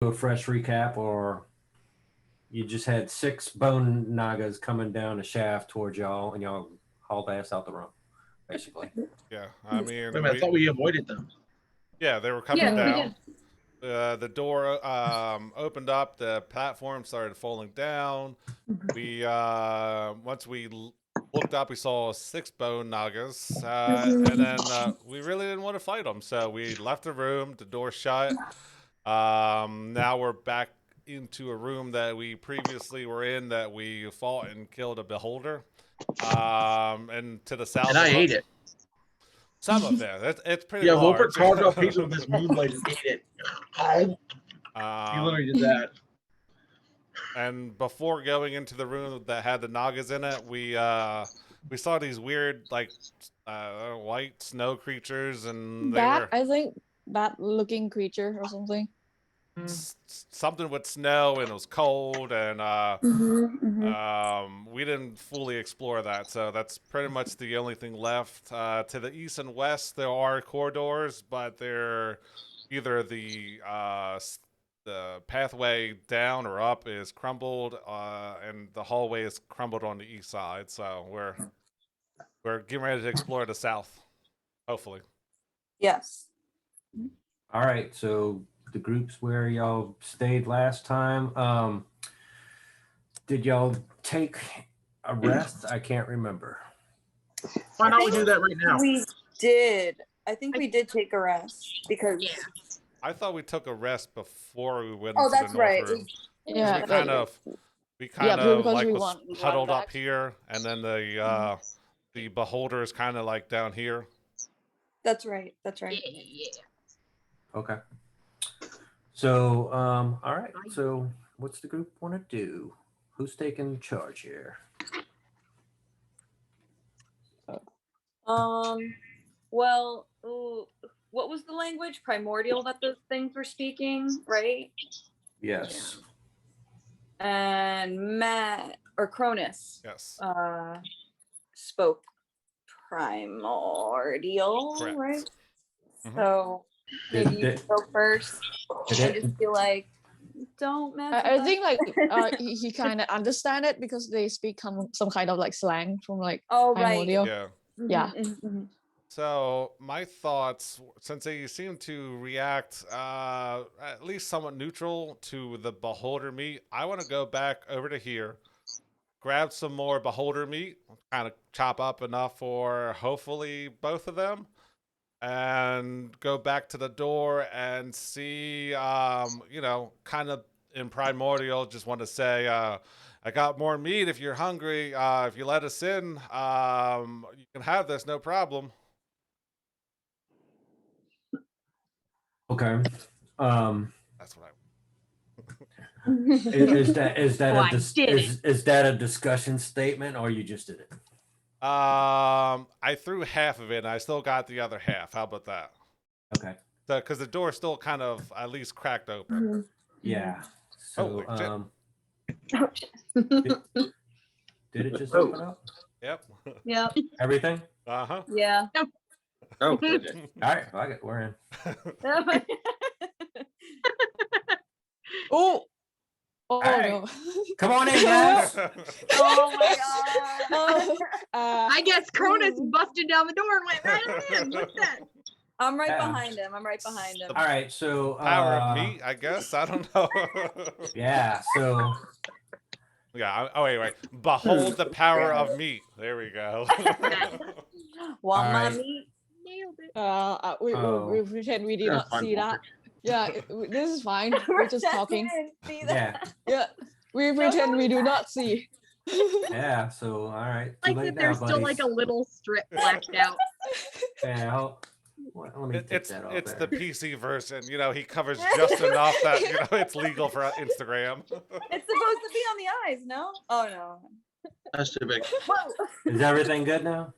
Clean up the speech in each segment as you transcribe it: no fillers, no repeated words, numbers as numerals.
a fresh recap, or you just had six bone nagas coming down a shaft towards y'all, and y'all hauled ass out the room, basically. Yeah, I Wait mean, a minute, I thought we avoided them. yeah, they were coming Yeah, we down. did. The door opened up. The platform started falling down. We once we looked up, we saw six bone nagas, and then we really didn't want to fight them, so we left the room. The door shut. Now we're back into a room that we previously were in, that we fought and killed a beholder. And to the south And I of ate it. some of it. It's pretty Yeah, large. Wilbur carved up a piece of this moonlight and ate it. He literally did that. And before going into the room that had the nagas in it, we saw these weird like white snow creatures, and they Bat, were I think bat-looking creature or something. something with snow, and it was cold, and we didn't fully explore that, so that's pretty much the only thing left. To the east and west, there are corridors, but they're either the pathway down or up is crumbled, and the hallway is crumbled on the east side. So we're getting ready to explore the south, hopefully. Yes. All right, so the groups where y'all stayed last time, did y'all take a rest? I can't remember. Why don't we do that right now? We did. I think we did take a rest because. Yeah. I thought we took a rest before we went Oh, into that's the north right. room. Yeah, we kind of because like we was want huddled up back. here, and then the beholder is kind of like down here. That's right. That's right. Yeah. Okay. So, all right. So, what's the group want to do? Who's taking charge here? Well, what was the language? Primordial that those things were speaking, right? Yes. And Matt or Cronus Yes. spoke primordial, Correct. right? Mhm. So maybe you Did- can go first. did I it- just feel like don't mess with I us. think like he kind of understand it because they speak some kind of like slang from like Oh, right. primordial. Yeah. Yeah. So my thoughts, since they seem to react at least somewhat neutral to the beholder meat, I want to go back over to here, grab some more beholder meat, kind of chop up enough for hopefully both of them, and go back to the door and see, kind of in primordial, just want to say, I got more meat if you're hungry. If you let us in, you can have this, no problem. Okay. That's what I. Is that Oh, a I did it. is that a discussion statement, or you just did it? I threw half of it, and I still got the other half. How about that? Okay. Because the door's still kind of at least cracked open. Yeah. So, Holy did it just open up? Yep. Yep. Everything? Uh-huh. Yeah. Oh, okay. All right. Fuck it. We're in. Oh. Oh Alright. no. Come on in, guys. Oh my god. I guess Cronus busted down the door and went right in. What's that? I'm right Yeah. behind him. I'm right behind him. All right. So, Power of meat, I guess. I don't know. yeah. So, Yeah. Oh, wait. Behold the power of meat. There we go. Want my Alright. meat? Nailed it. We pretend we did not see that. Yeah, this is fine. We're just talking. See that? yeah. Yeah, we pretend we do not see. Yeah. So, all right. Too Like late that now, there's still like buddies. a little strip blacked out. Yeah. Let me take It's that off it's there. the PC version. He covers just enough that it's legal for Instagram. It's supposed to be on the eyes, no? Oh no. That's too big. Whoa. Is everything good now?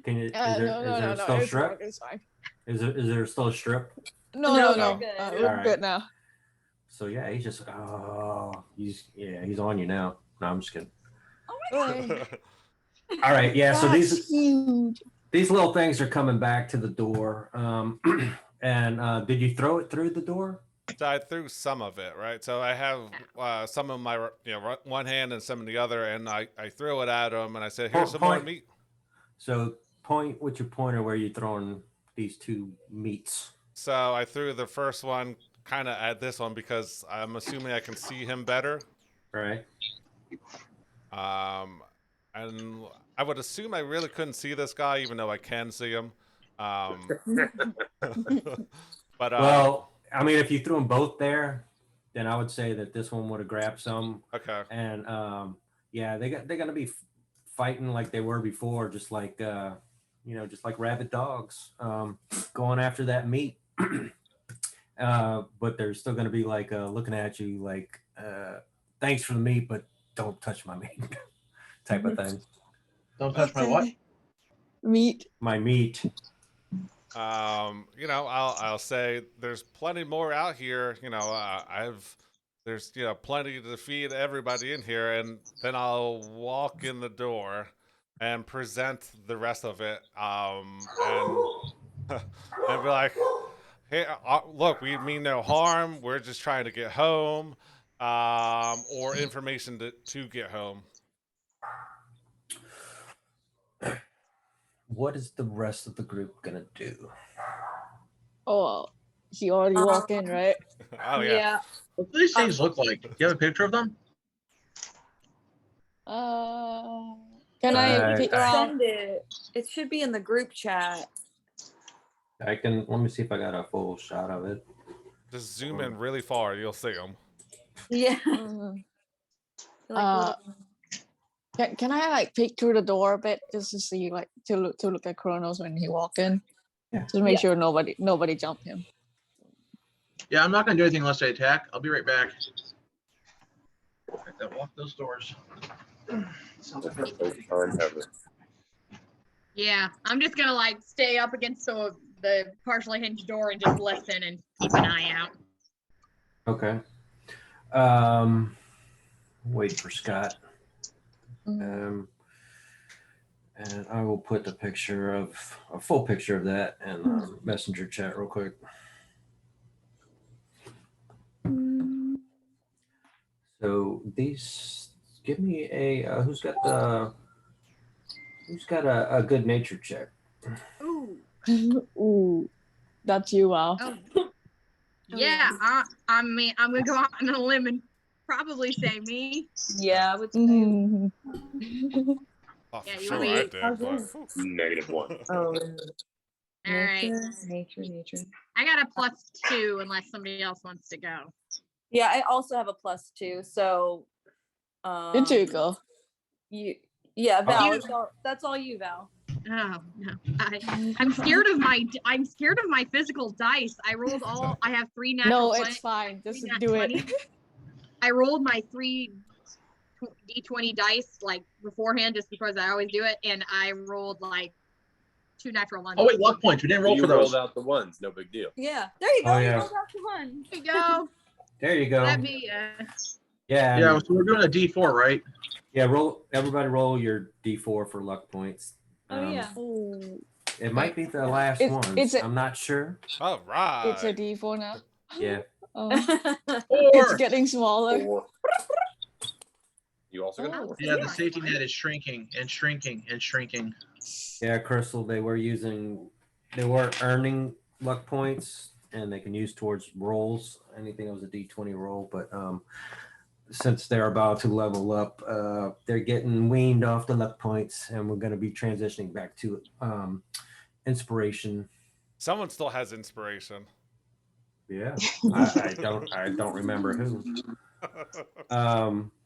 Can you? Is there, No, is there no, still it's strip? fine. It's fine. Is there still a strip? No, No, no. we're good. We're Alright. good now. So yeah, he's on you now. No, I'm just kidding. Right. All right, yeah. So That's huge. these little things are coming back to the door. And did you throw it through the door? So I threw some of it, right? So I have some in my one hand and some in the other, and I threw it at him, and I said, "Here's some more Point. meat." So point with your pointer where you're throwing these two meats. So I threw the first one kind of at this one because I'm assuming I can see him better. Right. And I would assume I really couldn't see this guy, even though I can see him. But Well, I mean, if you threw them both there, then I would say that this one would have grabbed some. okay. And yeah, they're gonna be fighting like they were before, just like just like rabid dogs, going after that meat. But they're still gonna be like looking at you like, thanks for the meat, but don't touch my meat, type of thing. Don't touch my what? Meat. My meat. I'll say there's plenty more out here. There's plenty to feed everybody in here, and then I'll walk in the door and present the rest of it, and be like, "Hey, look, we mean no harm. We're just trying to get home, or information to get home." What is the rest of the group gonna do? Oh, he already walked in, right? Oh yeah. What do these things look like? Do you have a picture of them? Can I Uh, peek around? Send it. It should be in the group chat. Let me see if I got a full shot of it. Just zoom in really far, you'll see them. Yeah. Mhm. Like, Can I like peek through the door a bit just to see like to look at Kronos when he walked in? Yeah. Just make sure nobody jumped him. Yeah, I'm not gonna do anything unless they attack. I'll be right back. Lock those doors. Yeah, I'm just gonna like stay up against the partially hinged door and just listen and keep an eye out. Okay. Wait for Scott. And I will put a full picture of that in messenger chat real quick. So give me who's got a good nature check? Ooh. Ooh, that's you, Val. Oh. Yeah, I mean, I'm gonna go out on a limb and probably say me. yeah, I would say. Mhm. Oh, Yeah, for you sure want I me- did. But, -1. Oh, All right. nature. I got a +2 unless somebody else wants to go. Yeah, I also have a +2. So, Did you go? yeah, Val. You- That's all you, Val. Oh no, I'm scared of my physical dice. I have 3 natural No, 20. it's fine. Just nat do 20. it. I rolled my 3 D20 dice like beforehand just because I always do it, and I rolled like 2 natural ones. Oh wait, luck points. We didn't roll You for those. rolled out the ones, no big deal. Yeah, there you go. Oh, You yeah. rolled out the one. There you go. There you go. That'd be Yeah. Yeah, so we're doing a D4, right? Yeah. Everybody roll your D4 for luck points. Oh yeah. Ooh, It might be the last one. it's I'm not sure. all right. it's a D4 now. Yeah. Oh, 4. it's getting smaller. 4. You also got Oh. 4. Yeah, the safety net is shrinking and shrinking and shrinking. Yeah, Crystal, they were earning luck points and they can use towards rolls. Anything that was a D20 roll, but since they're about to level up, they're getting weaned off the luck points, and we're going to be transitioning back to inspiration. Someone still has inspiration. Yeah, I don't remember who.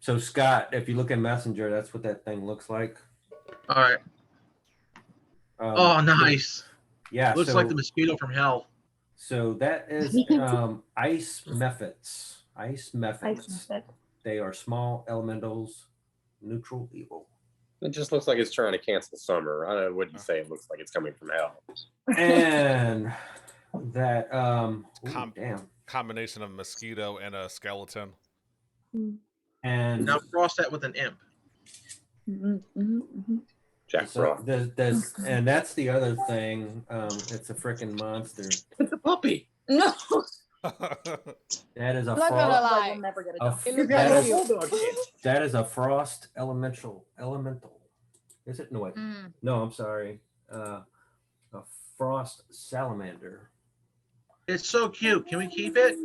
So Scott, if you look at Messenger, that's what that thing looks like. All right. Oh, nice. Yeah, Looks like the mosquito from hell. So that is ice methods. Ice methods. They are small elementals, neutral evil. It just looks like it's trying to cancel summer. I wouldn't say it looks like it's coming from hell. And that damn. Combination of mosquito and a skeleton. And Now cross that with an imp. Jack so Frost. and that's the other thing. It's a freaking monster. It's a puppy. No. That is a I'm not gonna frost. lie. We'll never get a A dog. It f- looks that like is- you. Bulldog kid. That is a frost elemental. Is it? No, wait. Mm. No, I'm sorry. A frost salamander. It's so cute. Can we keep it?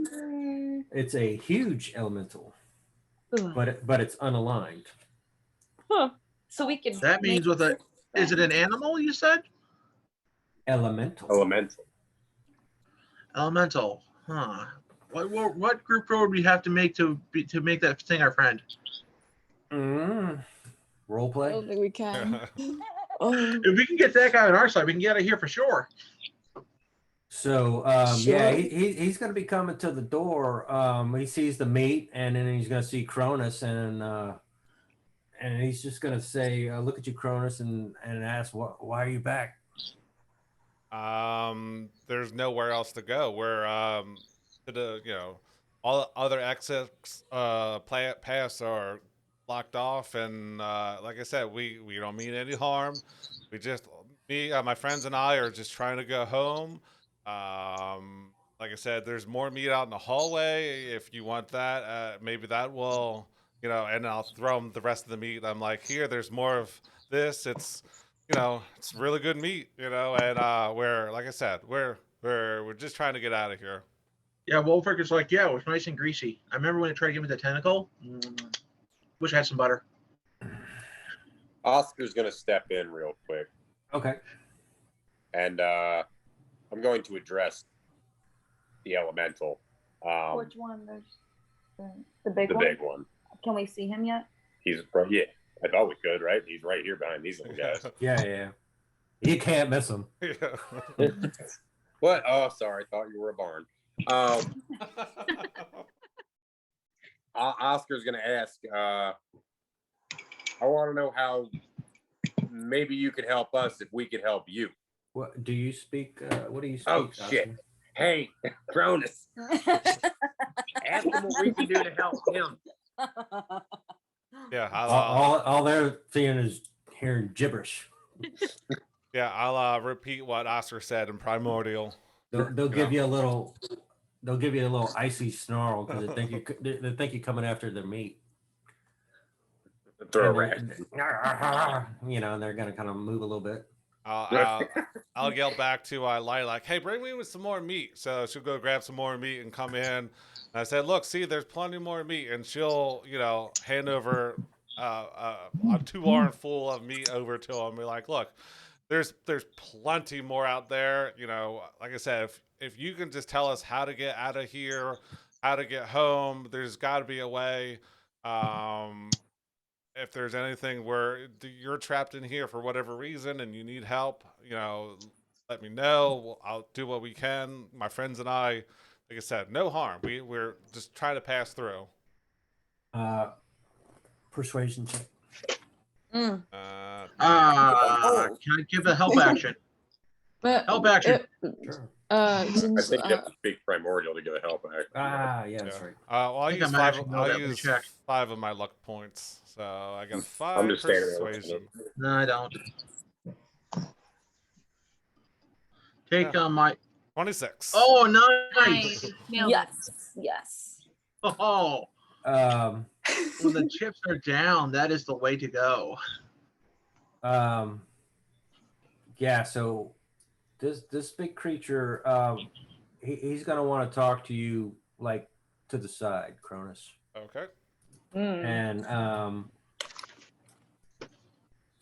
It's a huge elemental, but it's unaligned. Huh. So we can. That means with a. Is it an animal? You said Elemental. Elemental. elemental. Huh. What group road we have to make to make that thing our friend? Role I play. don't think we can. Oh, If we can get that guy on our side, we can get out of here for sure. So yeah, Sure. he's gonna be coming to the door. He sees the meat, and then he's gonna see Cronus, and he's just gonna say, "Look at you, Cronus," and ask, "Why are you back?" There's nowhere else to go. We're to the all other exits paths are blocked off, and like I said, we don't mean any harm. We just my friends and I are just trying to go home. Like I said, there's more meat out in the hallway. If you want that, maybe that will, and I'll throw them the rest of the meat. I'm like, here, there's more of this. It's, it's really good meat, and we're, like I said, we're just trying to get out of here. Yeah, Wolfric is like, yeah, it was nice and greasy. I remember when they tried to give me the tentacle. Wish I had some butter. Oscar's gonna step in real quick, Okay. and I'm going to address the elemental. Which one? There's the big The one. big one. Can we see him yet? He's right. Yeah, I thought we could. Right, he's right here behind these little guys. Yeah. You can't miss him. What? Oh, sorry. Thought you were a barn. Oscar's gonna ask. I want to know how maybe you could help us if we could help you. What do you speak? What do you speak? Oh, shit. Oscar? Hey, Cronus, ask him what we can do to help him. Yeah, All they're seeing is hearing gibberish. I'll repeat what Oscar said in Primordial. They'll give you a little. They'll give you a little icy snarl because they think you're coming after their meat. Throw a And rat. and they're gonna kind of move a little bit. I'll yell back to Lila, like, hey, bring me with some more meat. So she'll go grab some more meat and come in. And I said, look, see, there's plenty more meat. And she'll, hand over a 2 arm full of meat over to him. Be like, look, there's plenty more out there. Like I said, if you can just tell us how to get out of here, how to get home, there's got to be a way. If there's anything where you're trapped in here for whatever reason and you need help, let me know. I'll do what we can. My friends and I, like I said, no harm. We're just trying to pass through. Persuasion check. mm. Can I give a help action? But Help action. Sure. I since think you have to speak primordial to get a help act. Yeah, that's right. I'll I think use I might actually know I'll that. Let me use check. 5 of my luck points. So I got 5 I'm just standing there persuasion. No, I don't. Take Yeah. my. 26. Oh, nice. Nice. Nailed it. Yes. Oh, Um, when the chips are down, that is the way to go. yeah. So this big creature, he's gonna want to talk to you like to the side, Cronus, Okay. Mm.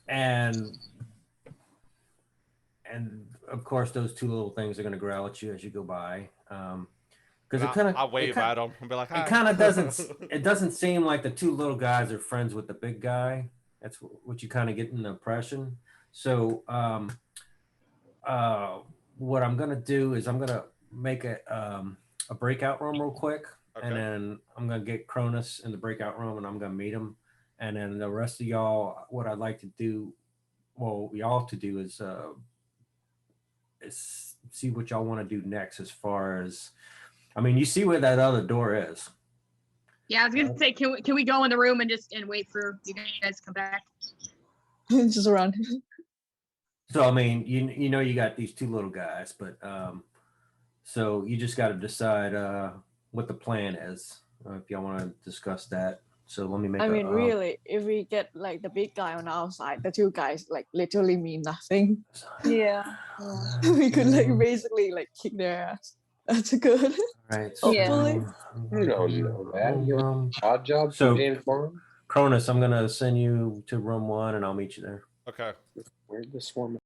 and of course those two little things are gonna growl at you as you go by. Because it kind of I'll wave at him and be like, hi. it kind of doesn't seem like the two little guys are friends with the big guy. That's what you kind of get in the impression. So what I'm gonna do is I'm gonna make a breakout room real quick, Okay. and then I'm gonna get Cronus in the breakout room, and I'm gonna meet him, and then the rest of y'all, what I'd like to do, y'all to do is see what y'all want to do next as far as. I mean, you see where that other door is. Yeah, I was gonna say, can we go in the room and wait for you guys to come back? Just around. So I mean, you know you got these two little guys, but So you just got to decide what the plan is. If y'all want to discuss that. So let me make. I mean, really, if we get like the big guy on our side, the two guys like literally mean nothing. Yeah. We could like basically like kick their ass. That's good. Right. Yeah. Hopefully. You don't know that. You know, odd job So- from James Bond. Cronus, I'm gonna send you to room 1, and I'll meet you there. Okay. Where'd the swarm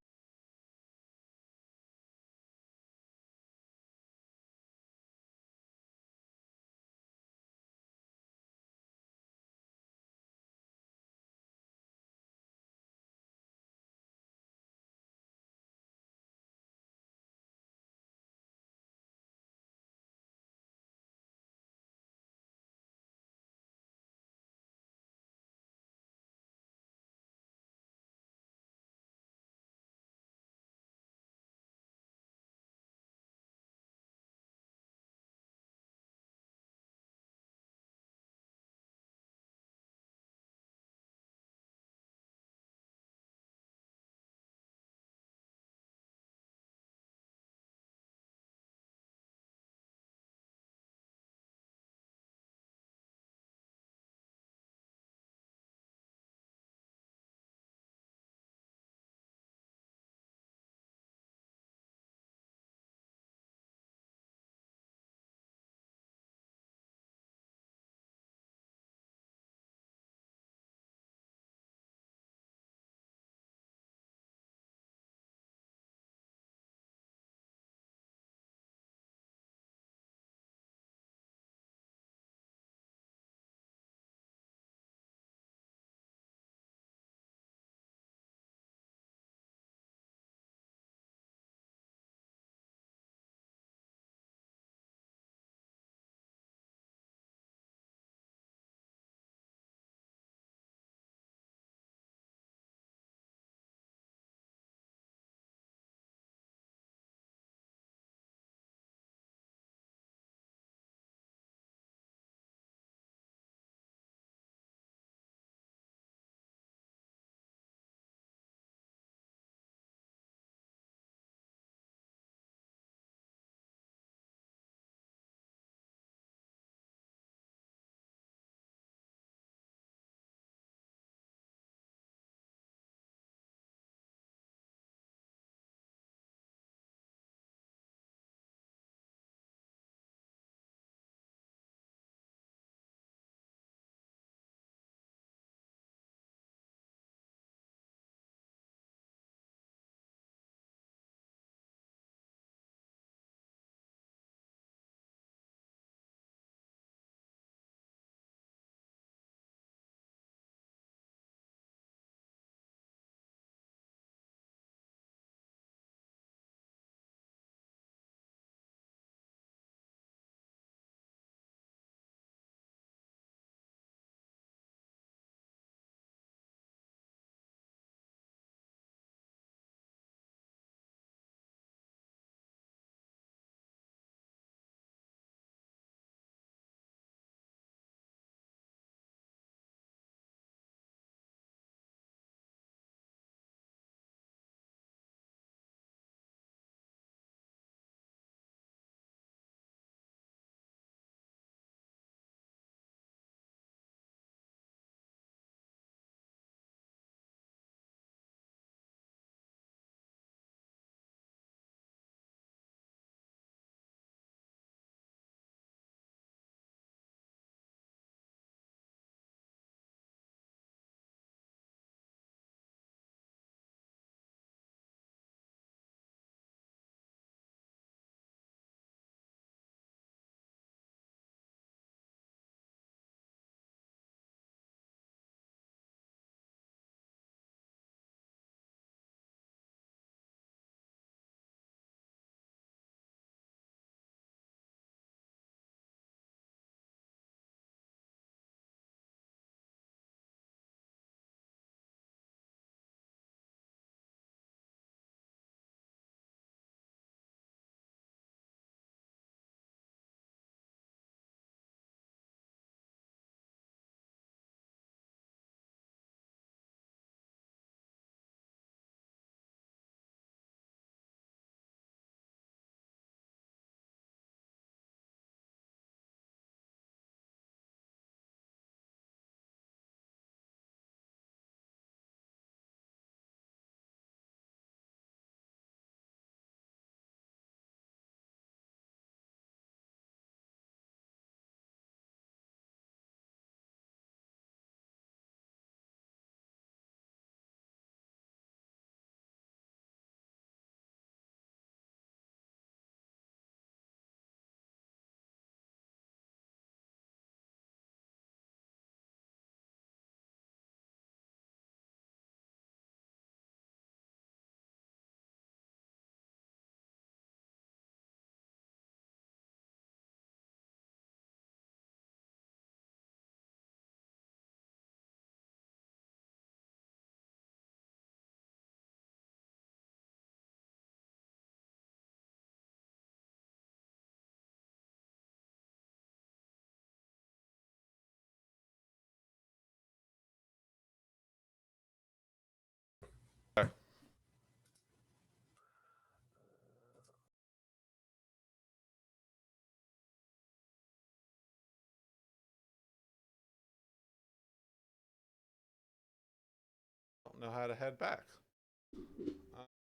don't know how to head back.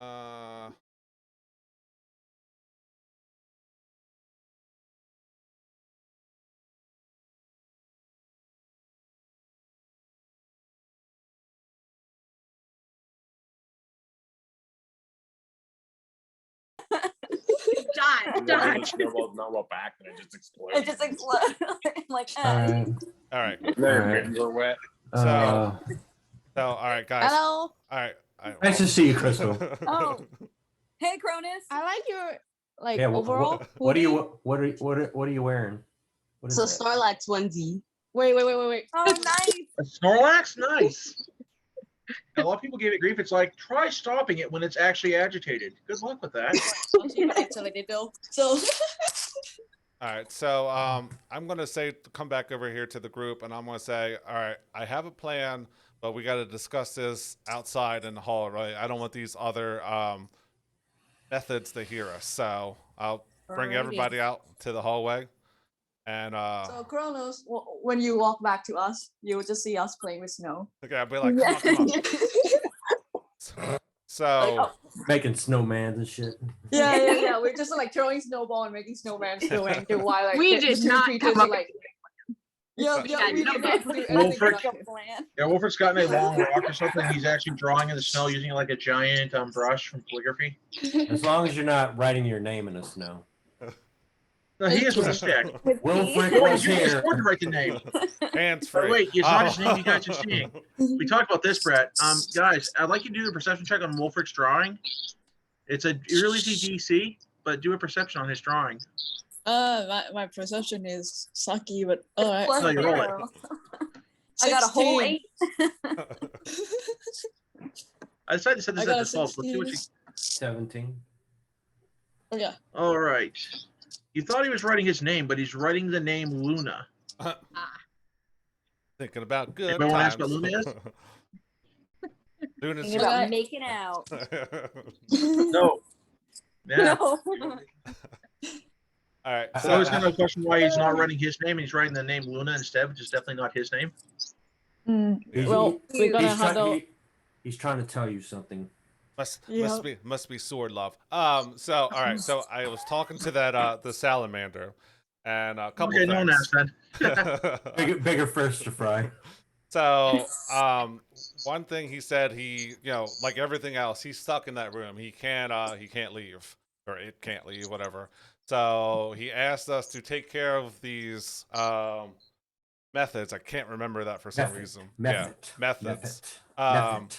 Uh, Done. The Done. snowball's not well back, and it just It explodes. just explodes. I'm like, All right. all right. Their Alright. mittens are wet. Uh, So, all right, guys. Hello. All right. nice to see you, Crystal. oh, hey, Cronus. I like your like Yeah. overall. What are hoodie. you? What are you wearing? What is So that? Snorlax onesie. Wait. Oh, nice. A Snorlax, nice. A lot of people gave it grief. It's like try stopping it when it's actually agitated. Good luck with that. She actually did though. So All right, so I'm gonna say come back over here to the group, and I'm gonna say, all right, I have a plan, but we got to discuss this outside in the hall, right? I don't want these other methods to hear us, so I'll bring Alrighty. everybody out to the hallway, and so Kronos, when you walk back to us, you will just see us playing with snow. okay, I'll be like, come on, come on. So Making snowmans and shit. Yeah. We're just like throwing snowball and making snowman going through while like We the did two not creatures come are up like. Yeah, had we no did not do anything Wolfric- productive. Plan. Yeah, Wolford's gotten a long rock or something. He's actually drawing in the snow using like a giant brush from calligraphy. As long as you're not writing your name in the snow. No, he is with a stick. With Wilfric Pete? was You here. sworn to write the name. hands But free. wait, it's not his name you guys are seeing. We talked about this, Brett. Guys, I'd like you to do the perception check on Wolfric's drawing. It's a really easy DC, but do a perception on his drawing. My perception is sucky, but alright. Plus No, you're rolling. 0. I got a whole 16. 8. I decided to set this I at got a default. Let's see what you. 17. Okay. All right. You thought he was writing his name, but he's writing the name Luna. Thinking about good Anybody wanna times. ask what Luna is? Luna's Thinking about Okay. making out. No. Yeah. No. All right. So I was going to question why he's not writing his name and he's writing the name Luna instead, which is definitely not his name. He's- Well, we're gonna he's, handle. he's trying to tell you something. Yeah. Must be sword love. So all right, so I was talking to that the salamander, and a couple Okay, no one things. asked then. Bigger fish to fry. So one thing he said, he like everything else, he's stuck in that room. He can't leave, or it can't leave, whatever. So he asked us to take care of these methods. I can't remember that for some Method. reason. Method. Yeah, methods. Method.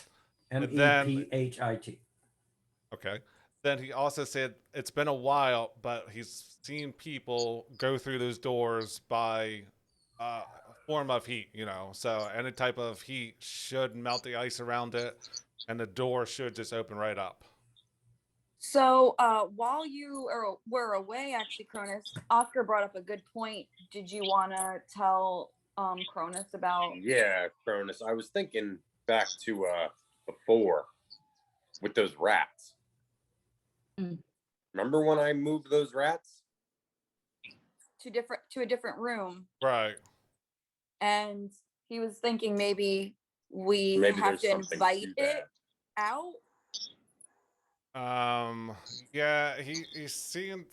and then- MEPHIT. Okay. Then he also said it's been a while, but he's seen people go through those doors by a form of heat, So any type of heat should melt the ice around it, and the door should just open right up. So while you were away, actually, Cronus, Oscar brought up a good point. Did you want to tell Cronus about? Yeah, Cronus. I was thinking back to before with those rats. Mm. Remember when I moved those rats? to a different room, Right. and he was thinking maybe we Maybe have there's to something invite to it that. out. Yeah, he seemed.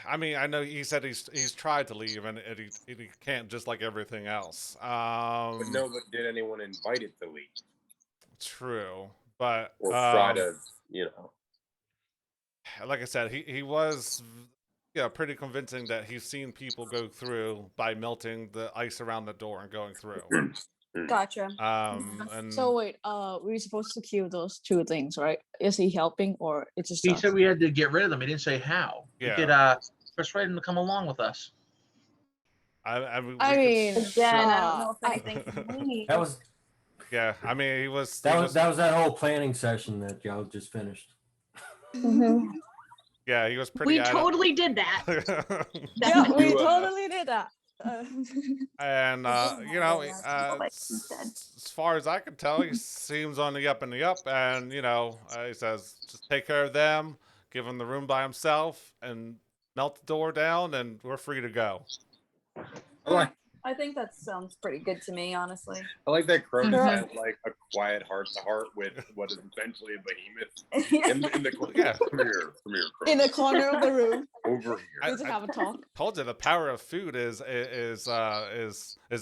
I mean, I know he said he's tried to leave, and he can't, just like everything else. But no, but did anyone invite it to leave True, but or try to, like I said, he was pretty convincing that he's seen people go through by melting the ice around the door and going through. Gotcha. And So wait, we're supposed to kill those two things, right? Is he helping or it's just He us? said we had to get rid of them. He didn't say how. Yeah. We could persuade him to come along with us. I mean, I we could mean, Again, I don't know if I- anything can leave. That was yeah, I mean, he was that whole planning session that y'all just finished. yeah, he was pretty We adamant. totally did that. Yeah, we You, totally did that. And as far as I can tell, he seems on the up and the up. And he says, just take care of them, give him the room by himself, and melt the door down, and we're free to go. I like I think that sounds pretty good to me, honestly. that Cronus Mhm. had like a quiet heart to heart with what is essentially a behemoth in the corner. Yeah. Come here, In the Cronus. corner of the room, Over we here. just have a talk. Told you the power of food is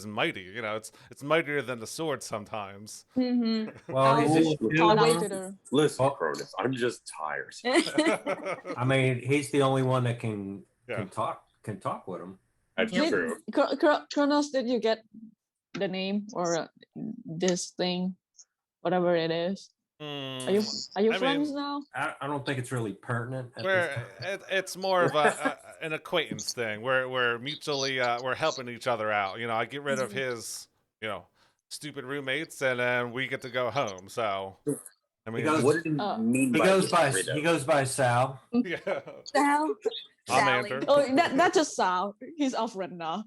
mighty. You know, it's mightier than the sword sometimes. Mm-hmm. Well, I'll he's, I'll Wait. wait to the. Listen, Oh. Cronus, I'm just tired. I mean, he's the only one that can Yeah. can talk with him. That's Did, true. Kronos, did you get the name or this thing, whatever it is? Are you I mean, friends now? I don't think it's really pertinent. At this Where time. it's more of an acquaintance thing where we're mutually we're helping each other out. You know, I get rid of his stupid roommates, and then we get to go home. So I mean, goes- What did he Uh, mean He by goes get by rid of? he goes by Sal. yeah, Sal. I'm Sally. Andrew. Oh, that's just Sal. He's our friend now.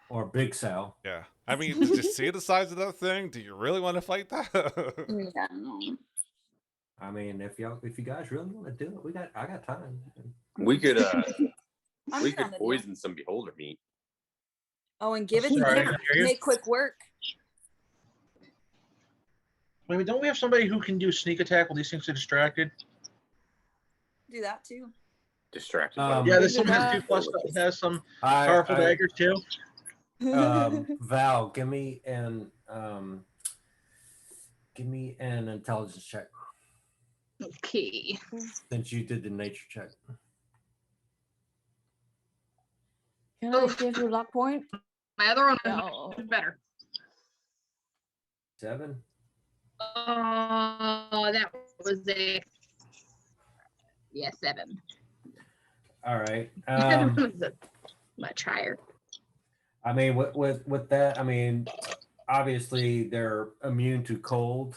Or Big Sal. Yeah, I mean, did you see the size of that thing? Do you really want to fight that? Yeah. I mean, if you guys really want to do it, I got time. We could I'm we down could to do it. poison some beholder meat. Oh, and give it to Sorry, I him. didn't hear you. Make quick work. Wait, don't we have somebody who can do sneak attack when these things are distracted? Do that too. Distracted. Um, Yeah, there's Look someone at who 2+ that has some I, powerful I- daggers too. Val, give me an intelligence check Okay. since you did the nature check. Can I give you luck point? My other one No. is better. 7. That was a 7. All right. Much higher. I mean, with that, I mean, obviously they're immune to cold,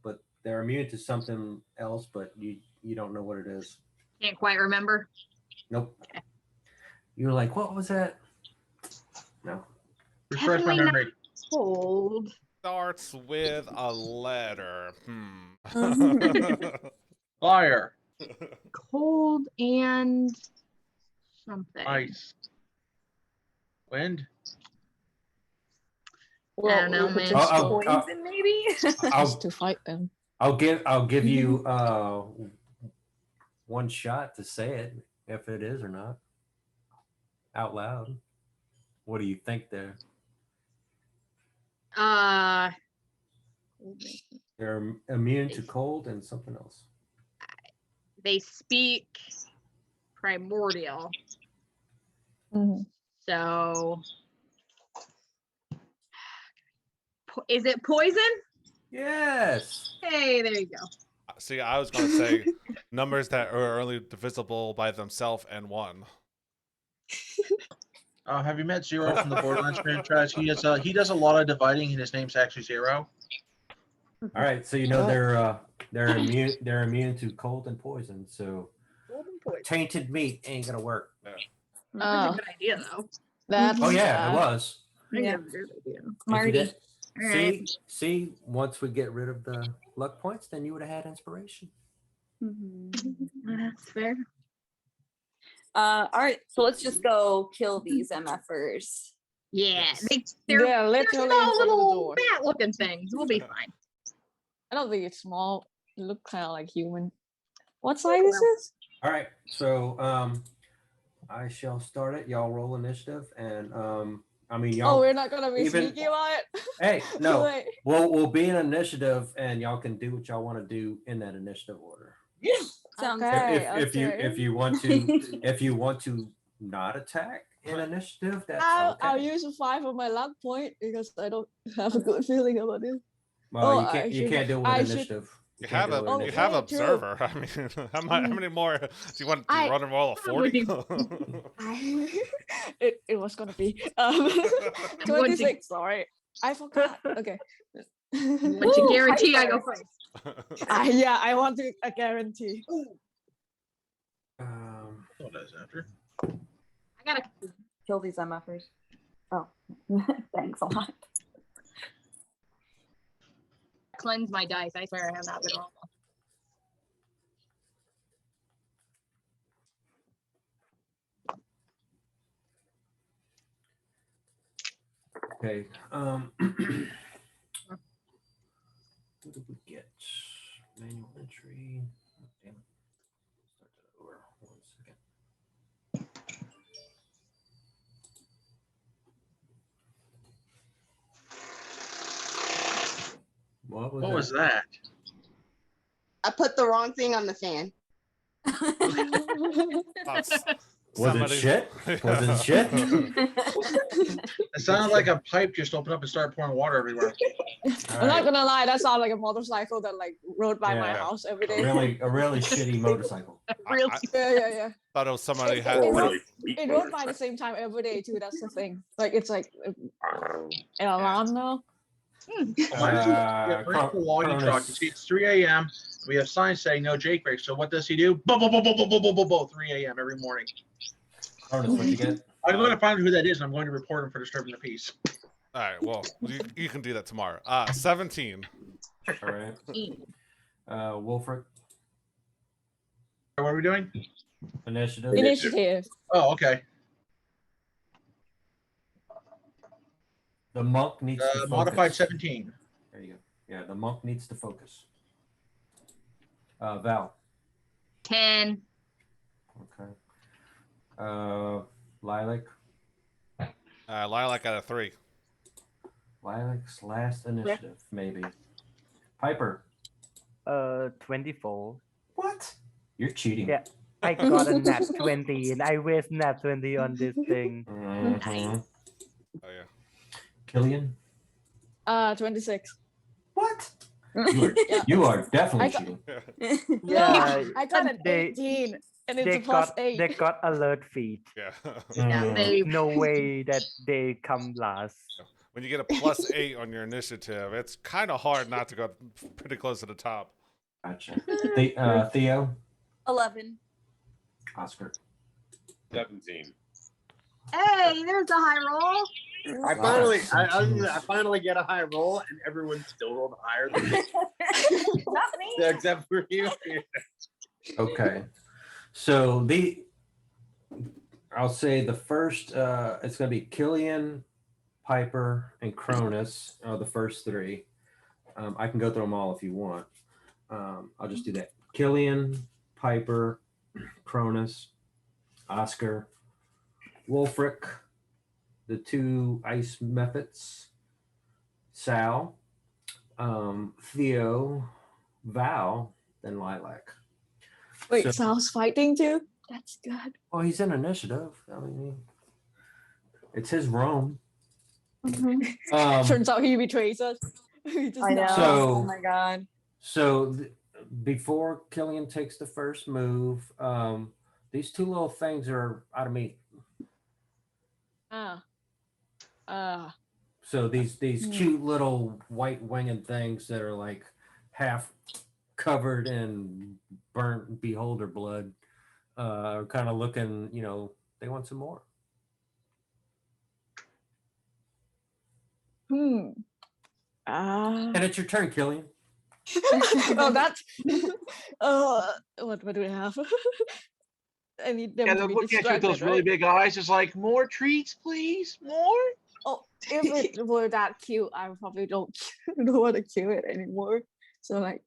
but they're immune to something else, but you don't know what it is. Can't quite remember. Nope. You're like, what was that? No. Refresh my Definitely not- memory. Cold. Starts with a letter. Fire, Cold and something. ice, wind. Well, I don't know, we could man. just I'll- go Poison, maybe. I'll to fight them. I'll give you one shot to say it if it is or not out loud. What do you think there? They're immune to cold and something else. They speak primordial. Mhm. So is it poison? Yes. Hey, there you go. See, I was going to say numbers that are only divisible by themselves and 1. Have you met Zero from the Borderlands franchise? He does a lot of dividing, and his name's actually Zero. All right. So you know Oh. they're immune to cold and poison. So tainted meat ain't gonna work. That's Oh. a good idea, though. That's Oh yeah, it sad. was. I think Yeah. that's a good idea. If you Marty. did- All right. See, once we get rid of the luck points, then you would have had inspiration. Mhm. That's fair. All right, so let's just go kill these MFers. Yeah, Yes. they're Yeah, literally in small front of the little door. bat-looking things. We'll be fine. I don't think it's small. It look kind of like human. What size is this? All right. So I shall start it. Y'all roll initiative, and I mean Oh, y'all. we're not gonna be even- sneaky about it. Hey, no, Wait. we'll be in initiative, and y'all can do what y'all want to do in that initiative order. Sounds Okay. If you want to if you want to not attack in initiative, that's I'll okay. use 5 of my luck point because I don't have a good feeling about it. Well, oh, you I can't should- do it with I should- initiative. You can't have do it with you Oh, have yeah, true. observer. I mean, how many more do you want to I- run a roll of I would 40? it was gonna be 26. Sorry, I forgot. Okay. Once you guarantee I go first. Yeah, I want to a guarantee. What is after? I gotta kill these MFers. Oh, thanks a lot. cleanse my dice. I swear I have not been wrong. Okay. What did we get? Manual entry. Oh, damn it. Start that over. 1 second. What was that? I put the wrong thing on the fan. That's Was it somebody- shit? Was it shit? It sounded like a pipe just opened up and started pouring water everywhere. I'm not gonna lie, that sounds like a motorcycle that like rode by my Yeah. house every day. A really shitty motorcycle. Real I Yeah. thought it was somebody It- had. it- Really sweet It rode by the motorcycle. same time every day too. That's the thing. Like it's like an alarm now. Yeah, we're in the logging truck. You see, it's 3 a.m. We have signs saying no Jake break. So what does he do? 3 a.m. every morning. Cronus, what'd you get? I'm going to find out who that is, and I'm going to report him for disturbing the peace. All right. Well, you can do that tomorrow. 17. All right. Wolfric, What are we doing? initiative. Initiative. Oh, okay. The monk needs to focus. Modified 17. There you go. Yeah, the monk needs to focus. Val. 10. Okay. Lilac. Lilac got a 3. Lilac's last initiative, maybe. Piper. 24. What? You're cheating. Yeah. I got a nat 20 and I waste nat 20 on this thing. Mhm. Oh yeah. Killian. 26. What? You are definitely I got- cheating. Yeah, I got an they- 18 and it's they a plus got 8. they got alert feet. Yeah. Yeah, Mm. they No way that they come last. When you get a plus 8 on your initiative, it's kind of hard not to go pretty close to the top. Gotcha. Theo. 11. Oscar. 17. Hey, there's a high roll. I finally, I finally get a high roll, and everyone still rolled higher than me, Not me. except for you. Okay. So I'll say the first, it's going to be Killian, Piper, and Cronus are the first 3. I can go through them all if you want. I'll just do that. Killian, Piper, Cronus, Oscar, Wolfric, the 2 ice methods, Sal, Theo, Val, then Lilac. Wait, So- Sal's fighting too? That's good. Oh, he's in initiative. I mean, it's his roam. Turns out he betrays us. He just I know. knows. So- oh my god. So before Killian takes the first move, these 2 little things are out of meat. So these cute little white winged things that are like half covered in burnt beholder blood are kind of looking, they want some more. And And it's your turn, Killian. oh, that's. What do we have? I need them Yeah, to they're be looking at you with those distracted, really right? big eyes. It's like, more treats, please. More? Oh, if it were that cute, I probably don't want to kill it anymore. So like,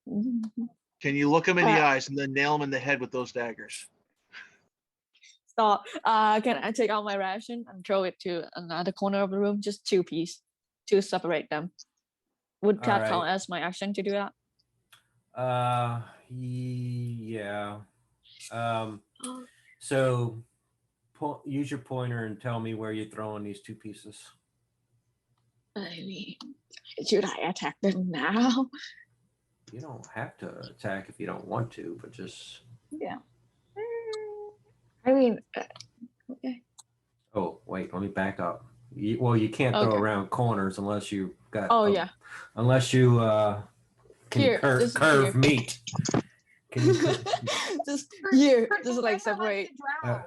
Can you look them in the Uh, eyes and then nail them in the head with those daggers? stop. Can I take out my ration and throw it to another corner of the room? Just 2 pieces to separate them. Would that count Alright. as my action to do that? Yeah. So use your pointer and tell me where you're throwing these 2 pieces. I mean, should I attack them now? You don't have to attack if you don't want to, but just. Yeah. I mean, okay. Oh, wait, let me back up. You can't throw Okay. around corners unless you got. Oh yeah. Unless you can Here, curve, this is here. meat. Can you, Just here, Kurt, just whoever like likes separate. to drown,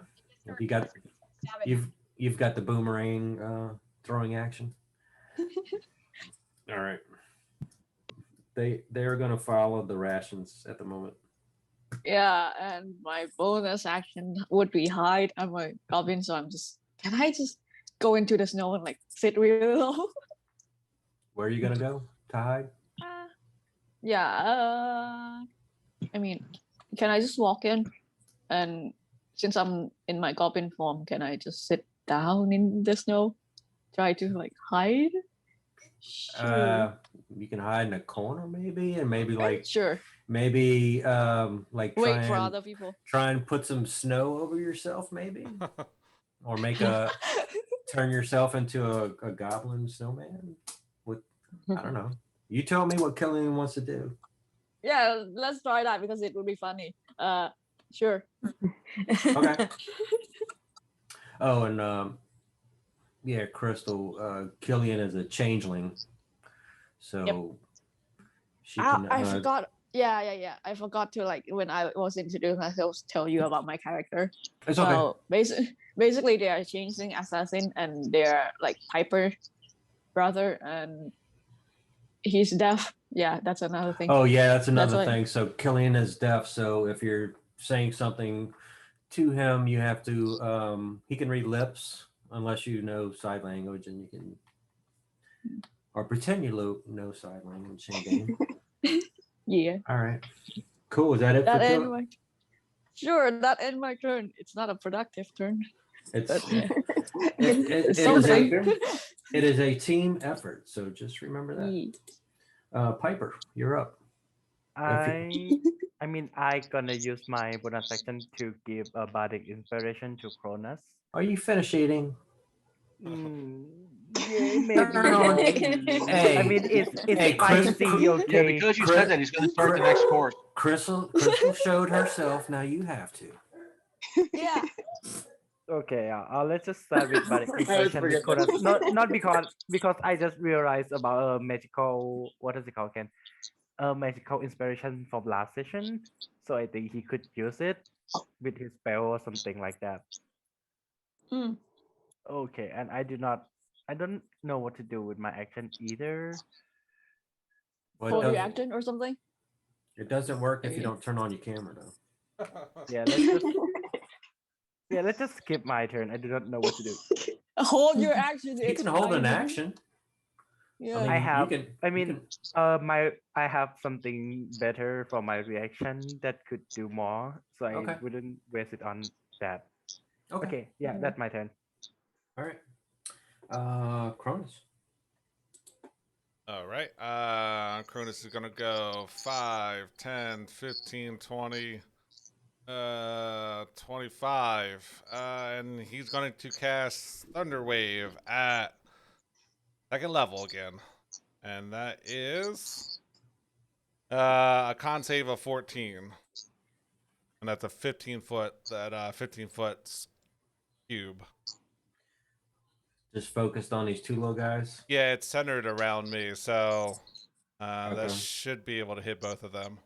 Uh, you got stab it. you've got the boomerang throwing action. All right. They're gonna follow the rations at the moment. Yeah, and my bonus action would be hide. I'm a goblin, so can I just go into the snow and like sit real low? Where are you gonna go to hide? Yeah. I mean, can I just walk in? And since I'm in my goblin form, can I just sit down in the snow? Try to like hide? Sure. You can hide in a corner maybe, and maybe like Sure. maybe like Wait for other people. try and put some snow over yourself maybe, or turn yourself into a goblin snowman with, I don't know. You tell me what Killian wants to do. Yeah, let's try that because it would be funny. Sure. Okay. Oh, and yeah, Crystal, Killian is a changeling, so she can. I forgot. Yeah. I forgot to like when I was introduced myself, tell you about my character. It's okay. So basically, they are changeling assassin, and they're like Piper brother, and he's deaf. Yeah, that's another thing. Oh yeah, that's another why- thing. So Killian is deaf, so if you're saying something to him, you have to. He can read lips unless you know sign language, and you can, or pretend you know sign language in game. Yeah. All right. Cool. Is that it? That for end Kill- my. Sure, that end my turn. It's not a productive turn. It's But yeah. it is Something. it is a team effort. So just remember that. Piper, you're up. I mean, I gonna use my bonus action to give a bardic inspiration to Cronus. Are you finished eating? Yeah, maybe. No. Hey, I mean, it's hey, Chris- spicy, Yeah, okay? because you said that, he's going to start the next course. Crystal showed herself. Now you have to. Yeah. Okay, let's just start with bardic always inspiration forget with Cronus. that. Not because I just realized about a magical, what is it called again? A magical inspiration from last session. So I think he could use it with his spell or something like that. Mm. Okay, and I don't know what to do with my action either. Well, Full reaction or something. it doesn't work if you don't turn on your camera, though. Yeah, let's just skip my turn. I do not know what to do. Hold your action. You It's can hold an blinding. action. Yeah. I have. You can, I you mean, I have something better for my reaction that could do more, so I Okay. wouldn't waste it on that. okay. Okay, yeah, that's my turn. All right. Cronus. All right. Cronus is going to go 5, 10, 15, 20, 25. And he's going to cast Thunder Wave at second level again. And that is a con save of 14. And that's a 15-foot cube. Just focused on these two little guys. Yeah, it's centered around me, so that Okay. should be able to hit both of them.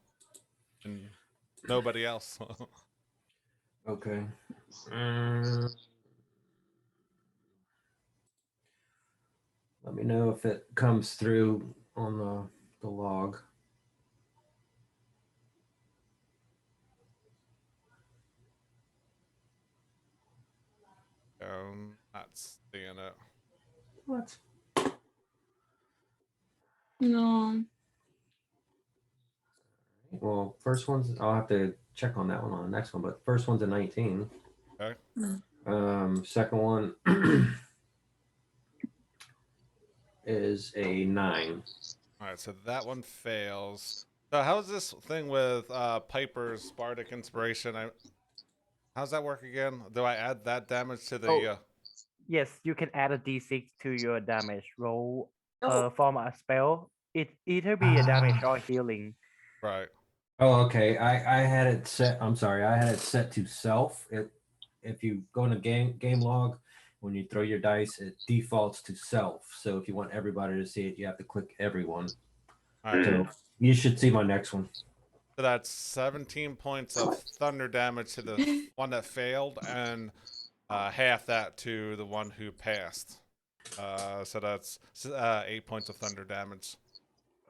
And nobody else. Okay. Let me know if it comes through on the log. Not seeing it. What? No. Well, first one's, I'll have to check on that one on the next one, but first one's a 19. Okay. Second one is a 9. All right, so that one fails. So how's this thing with Piper's Bardic Inspiration? How's that work again? Do I add that damage to the? Oh. Yes, you can add a d6 to your damage roll Oh. from a spell. It either be a damage or healing. Right. Oh, okay. I had it set. I'm sorry. I had it set to self. If you go in a game log, when you throw your dice, it defaults to self. So if you want everybody to see it, you have to click everyone. All right. So you should see my next one. So that's 17 points of thunder damage to the one that failed, and half that to the one who passed. So that's 8 points of thunder damage.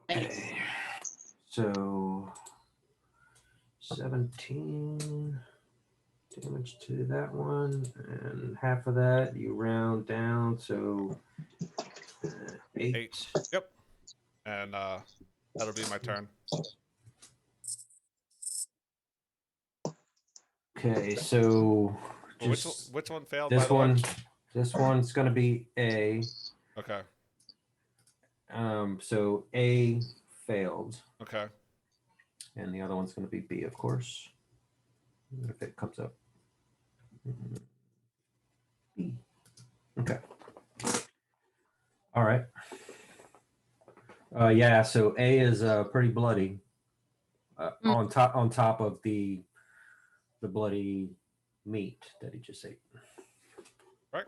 Okay. So 17 damage to that one, and half of that you round down. So 8. Yep. And That'll be my turn. Okay, so Well, just which one failed? By this the way? one, this one's gonna be A. Okay. So A failed, Okay. and the other one's gonna be B, of course. If it comes up. B. Okay. All right. Yeah. So A is pretty bloody. On top of the bloody meat that he just ate. Right.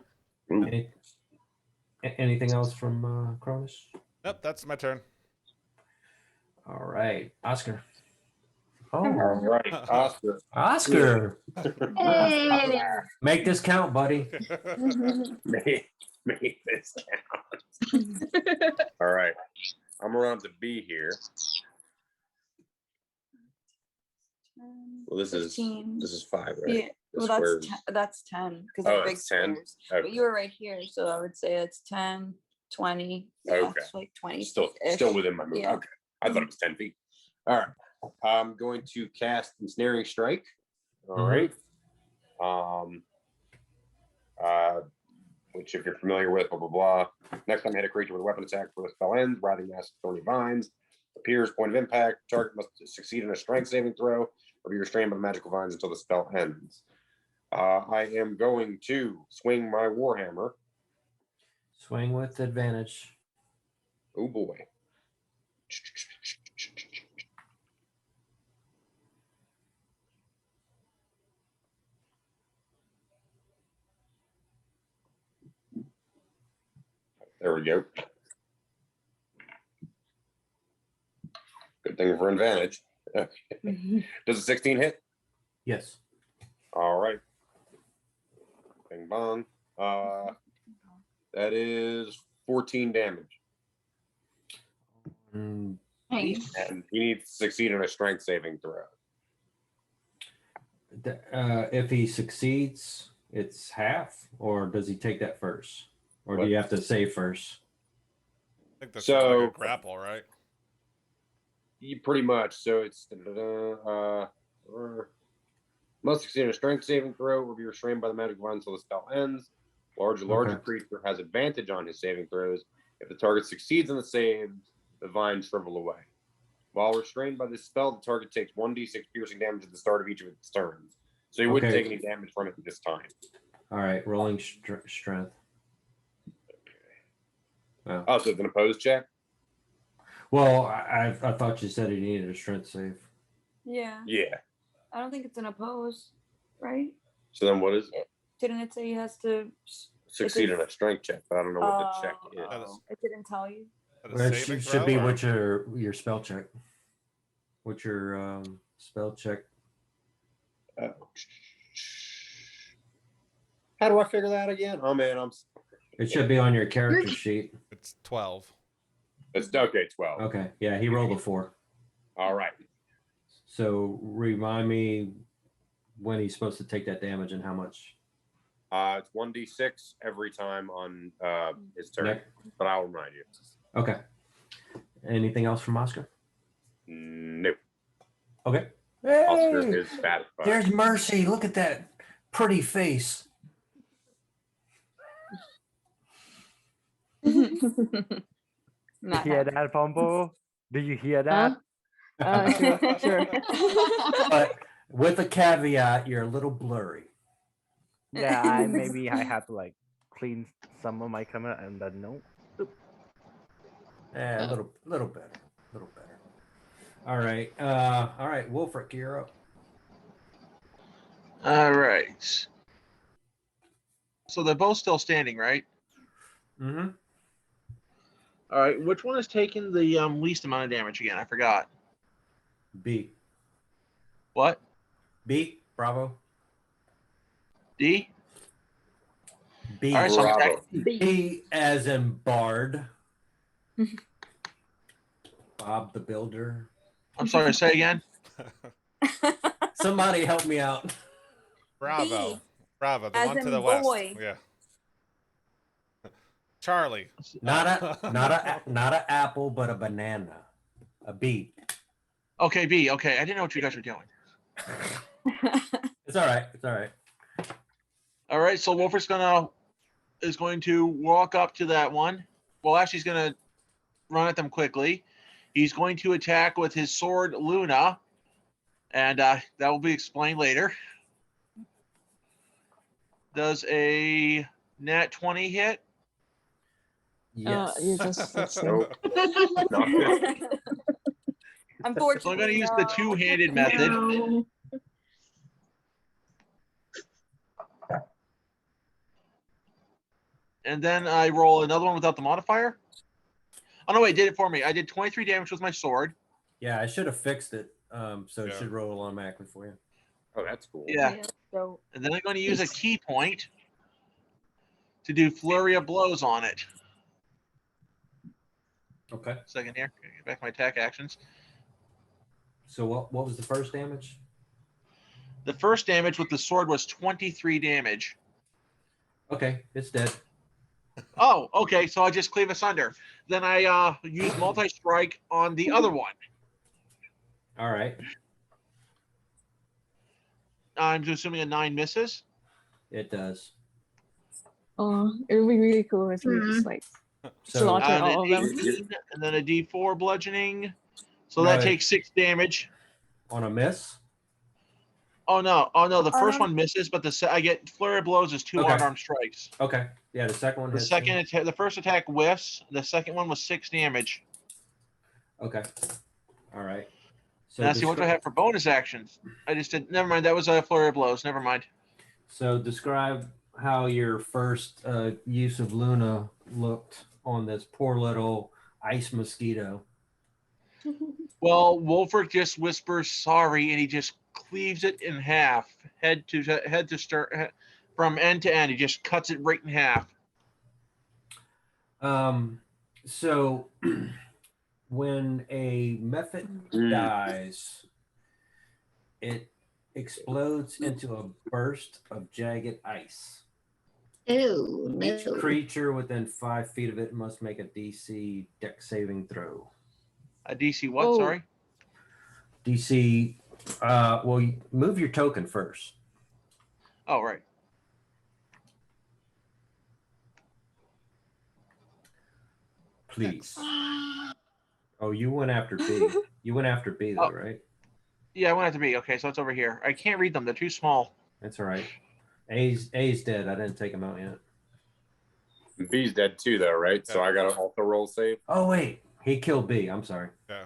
Anything else from Cronus? Nope, that's my turn. All right, Oscar. All Oh, right, Oscar. Oscar. Hey. Make this count, buddy. Make this count. All right, I'm around to B here. Well, this 15. is 5, right? Yeah. The Well, squares. that's 10 because Oh, of big that's 10? squares. Okay. But you were right here, so I would say it's 10, 20. Yeah, Okay. it's like 20. Still within my move. Yeah. Okay. I thought it was 10 feet. All right. I'm going to cast Ensnaring Strike. All right. Which, if you're familiar with, blah, blah, blah. Next time you hit a creature with a weapon attack for the spell ends, Writhing Mass of Thorny Vines appears, point of impact. Target must succeed in a strength saving throw or be restrained by the magical vines until the spell ends. I am going to swing my Warhammer. Swing with advantage. Oh boy. There we go. Good thing for advantage. Does a 16 hit? Yes. All right. Bing bong. That is 14 damage. Nice. And he needs to succeed in a strength saving throw. If he succeeds, it's half, or does he take that first? Or do you have to save first? I think that's So- like a grapple, right? Pretty much. So it's must succeed in a strength saving throw or be restrained by the magic vine until the spell ends. Larger Okay. creature has advantage on his saving throws. If the target succeeds in the save, the vines shrivel away. While restrained by this spell, the target takes 1d6 piercing damage at the start of each of its turns. So he wouldn't Okay. take any damage from it this time. All right, rolling strength. Oh. Oh, so it's an opposed check? Well, I thought you said he needed a strength save. Yeah. Yeah. I don't think it's an oppose, right? So then what is it? Didn't it say he has to Succeed in a strength check, but I don't know what the check is. It didn't tell you. Is that a Well, it saving should be throw, or- with your spell check. What's your spell check? How do I figure that again? Oh man, It should be on your character sheet. It's 12. It's okay. 12. Okay, yeah, he rolled a 4. All right. So remind me when he's supposed to take that damage and how much. It's 1d6 every time on his turn, Next. but I'll remind you. Okay. Anything else from Oscar? No. Okay. Oscar Hey, is satisfied. there's Mercy. Look at that pretty face. Not Hear happy. that, Pombo? Do you hear that? Sure. But with a caveat, you're a little blurry. Yeah, maybe I have to like clean some of my camera and then no. A little better. All right. All right, Wolfric, you're up. All right. So they're both still standing, right? Mm-hmm. All right. Which one is taking the least amount of damage again? I forgot. B. What? B. Bravo. D? B. All right, so I'm Bravo. attacking- B as in Bard. Bob the Builder. I'm sorry, say again. Somebody help me out. Bravo. B. Bravo. The As one to in the west. boy. Yeah. Charlie. Not a apple, but a banana. A B. Okay, B. Okay, I didn't know what you guys were doing. It's all right. It's all right. All right, so Wolfric is going to walk up to that one. Well, actually, he's going to run at them quickly. He's going to attack with his sword, Luna, and that will be explained later. Does a nat 20 hit? Yes. You just let's see. Nope. Not good. Unfortunately, So I'm going to use the no. two-handed method. No. And then I roll another one without the modifier. Oh, no, wait, it did it for me. I did 23 damage with my sword. Yeah, I should have fixed it. So it Yeah. should roll automatically for you. Oh, that's cool. Yeah. So And then I'm going to use a key point to do flurry of blows on it. Okay. Second here. Get back my attack actions. So what was the first damage? The first damage with the sword was 23 damage. Okay, it's dead. Oh, okay. So I just cleave asunder. Then I use multi-strike on the other one. All right. I'm assuming a 9 misses. It does. Oh, it would be really cool if we just like So slaughter And all of an them. 18, and then a D4 bludgeoning. So No, that it- takes 6 damage. on a miss. Oh no! The first one misses, but I get flurry of blows as 2 Okay. unarmed strikes. Okay. Yeah, the second one The hits. second you. attack, the first attack whiffs. The second one was 6 damage. Okay. All right. So Now see what do I have for bonus actions. I just did. Never mind. That was a flurry of blows. Never mind. So describe how your first use of Luna looked on this poor little ice mosquito. Well, Wolfric just whispers sorry, and he just cleaves it in half, head to start, from end to end. He just cuts it right in half. So when a mephit dies, it explodes into a burst of jagged ice. Ew, Each no. creature within 5 feet of it must make a DC dex saving throw. A DC what? Oh. Sorry. DC, well, you move your token first. Oh, right. Please. Oh, you went after B. You went after B though, Oh. right? Yeah, I want it to be. Okay, so it's over here. I can't read them. They're too small. That's all right. A's dead. I didn't take him out yet. B's dead too, though, right? So I got to also roll save. Oh wait, he killed B. I'm sorry. Yeah.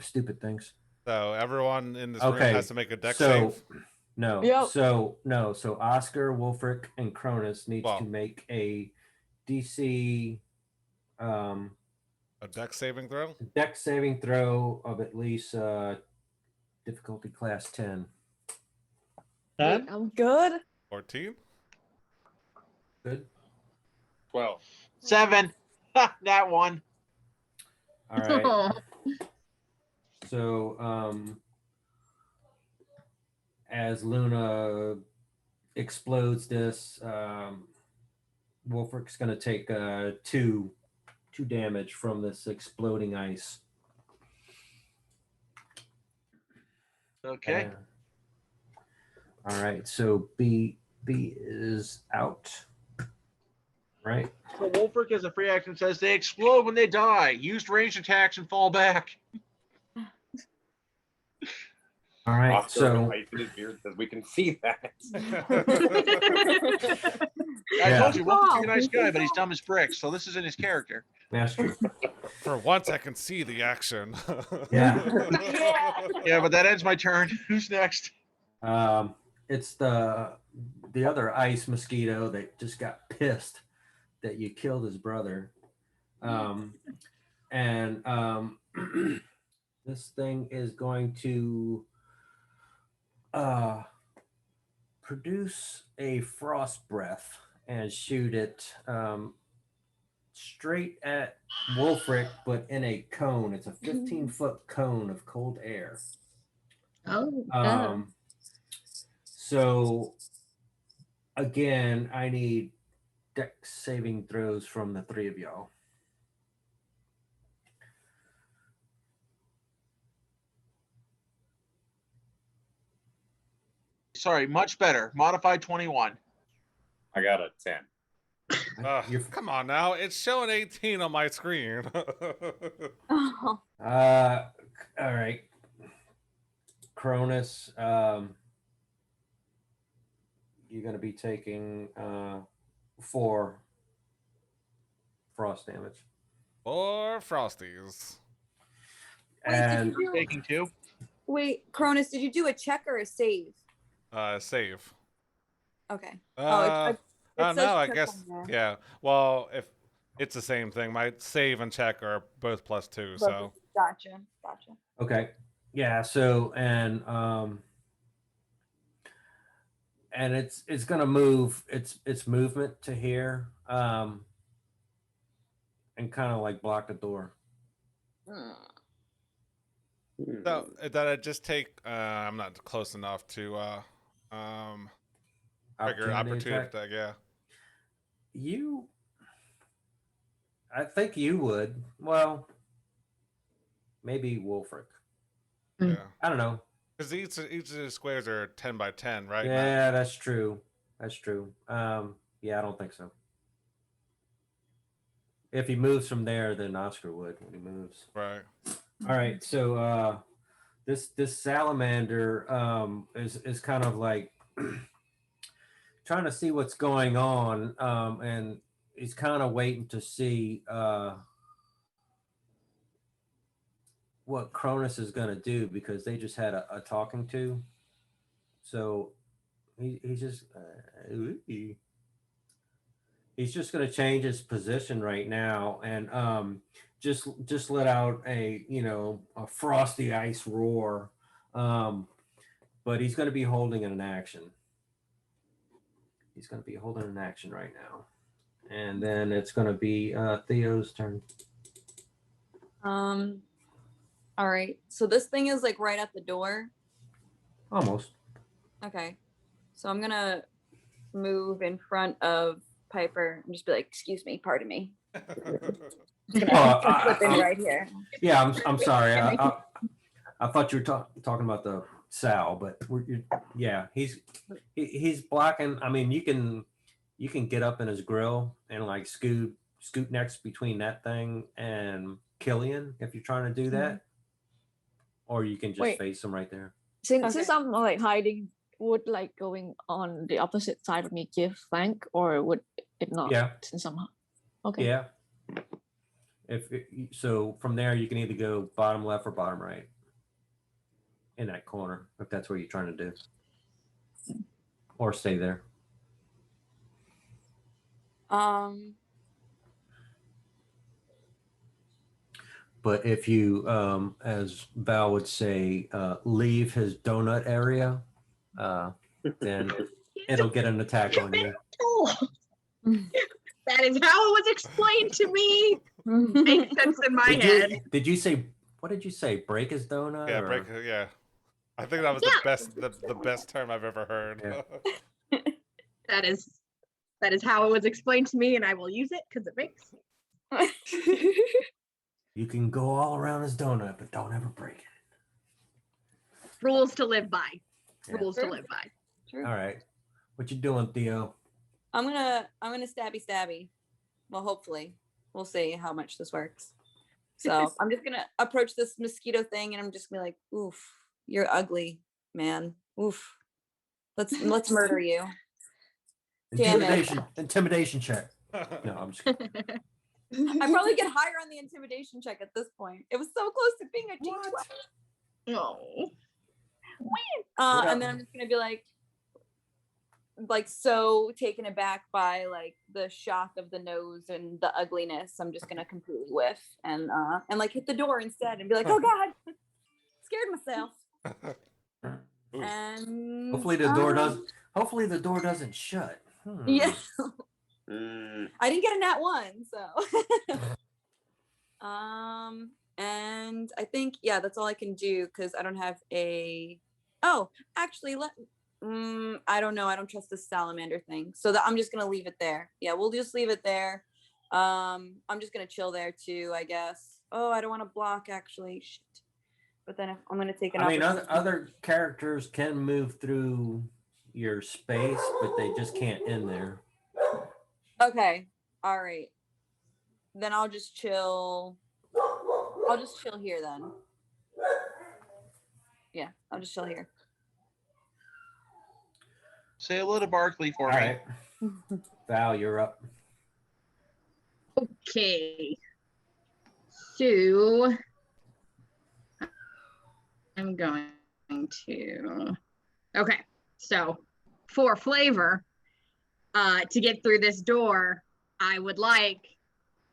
Stupid things. So everyone in this room Okay, has to make a deck so save. no, Yep. so no, so Oscar, Wolfric, and Cronus needs Well. to make a DC A deck saving throw. dex saving throw of at least difficulty class 10. Wait, I'm good. 14. Good. 12. 7. Ha, that one. All right. So as Luna explodes this, Wolfric's going to take 2 damage from this exploding ice. Okay. All right. So B is out. Right. So Wolfric as a free action says they explode when they die. Used ranged attacks and fall back. All right. Oscar So ice in his beard says we can see that. I Yeah. told you, Wolfric's a nice guy, but he's dumb as bricks. So this is in his character. that's true. For once, I can see the action. Yeah. Yeah, but that ends my turn. Who's next? It's the other ice mosquito that just got pissed that you killed his brother. And this thing is going to produce a frost breath and shoot it straight at Wolfric, but in a cone. It's a 15-foot cone of cold air. Oh, So again, I need dex saving throws from the 3 of y'all. sorry, much better. Modified 21. I got a 10. You're- Come on now. It's showing 18 on my screen. Oh, all right. Cronus, you're going to be taking 4 frost damage. Or Frosties. Wait, did And you do, Taking 2. wait, Cronus, did you do a check or a save? Save. Okay. Oh, says no, I check guess. on there. Yeah. Well, if it's the same thing, my save and check are both +2. So Gotcha. okay. Yeah, so and it's going to move its movement to here and kind of like block the door. So did I just take? I'm not close enough to trigger opportunity attack. Yeah. I think you would. Well, maybe Wolfric. Yeah. I don't know. Because each of the squares are 10 by 10, right? Matt? Yeah, that's true. That's true. Yeah, I don't think so. If he moves from there, then Oscar would when he moves. Right. All right. So this salamander is kind of like trying to see what's going on, and he's kind of waiting to see what Cronus is going to do, because they just had a talking to. So he's just he's just going to change his position right now, and just let out a frosty ice roar, but he's going to be holding an action. He's going to be holding an action right now, and then it's going to be Theo's turn. All right. So this thing is like right at the door. Almost. Okay. So I'm gonna move in front of Piper and just be like, "Excuse me, pardon me." Slip in right here. Yeah, I'm sorry. I thought you were talking about the Sal, but yeah, he's blocking. I mean, you can get up in his grill and like scoot next between that thing and Killian if you're trying to do that, or you can just Wait. face him right there. Since I'm like hiding, would like going on the opposite side of me give flank, or would it not? Yeah. Since I'm okay. Yeah. So from there, you can either go bottom left or bottom right in that corner, if that's what you're trying to do, or stay there. But if you, as Val would say, leave his donut area, then it'll get an attack on you. That is how it was explained to me. Makes sense in my head. Did you say, what did you say? Break his donut? Yeah, or- break. Yeah. I think that was the best term I've ever heard. Yeah. That is how it was explained to me, and I will use it because it makes. You can go all around his donut, but don't ever break it. Rules to live by. Yeah. Rules to live by. True. All right. What you doing, Theo? I'm gonna stabby. Well, hopefully, we'll see how much this works. So I'm just gonna approach this mosquito thing, and I'm just gonna be like, "Oof, you're ugly, man. Oof, let's murder you." Damn it. Intimidation check. No, I'm just kidding. I probably get higher on the intimidation check at this point. It was so close to being a D20. No. And then I'm just gonna be like so taken aback by like the shock of the nose and the ugliness. I'm just gonna completely whiff and like hit the door instead and be like, "Oh God, scared myself." And Hopefully the door doesn't shut. Yeah. I didn't get a nat 1, so. And I think that's all I can do because I don't have a. Oh, actually, I don't know. I don't trust this salamander thing, so I'm just gonna leave it there. Yeah, we'll just leave it there. I'm just gonna chill there too, I guess. Oh, I don't want to block actually. Shit. But then I'm gonna take an. I mean, other characters can move through your space, but they just can't end there. Okay. All right. Then I'll just chill. I'll just chill here then. Yeah, I'll just chill here. Say hello to Barkley for All me. right. Val, you're up. Okay. So I'm going to. Okay. So for flavor, to get through this door, I would like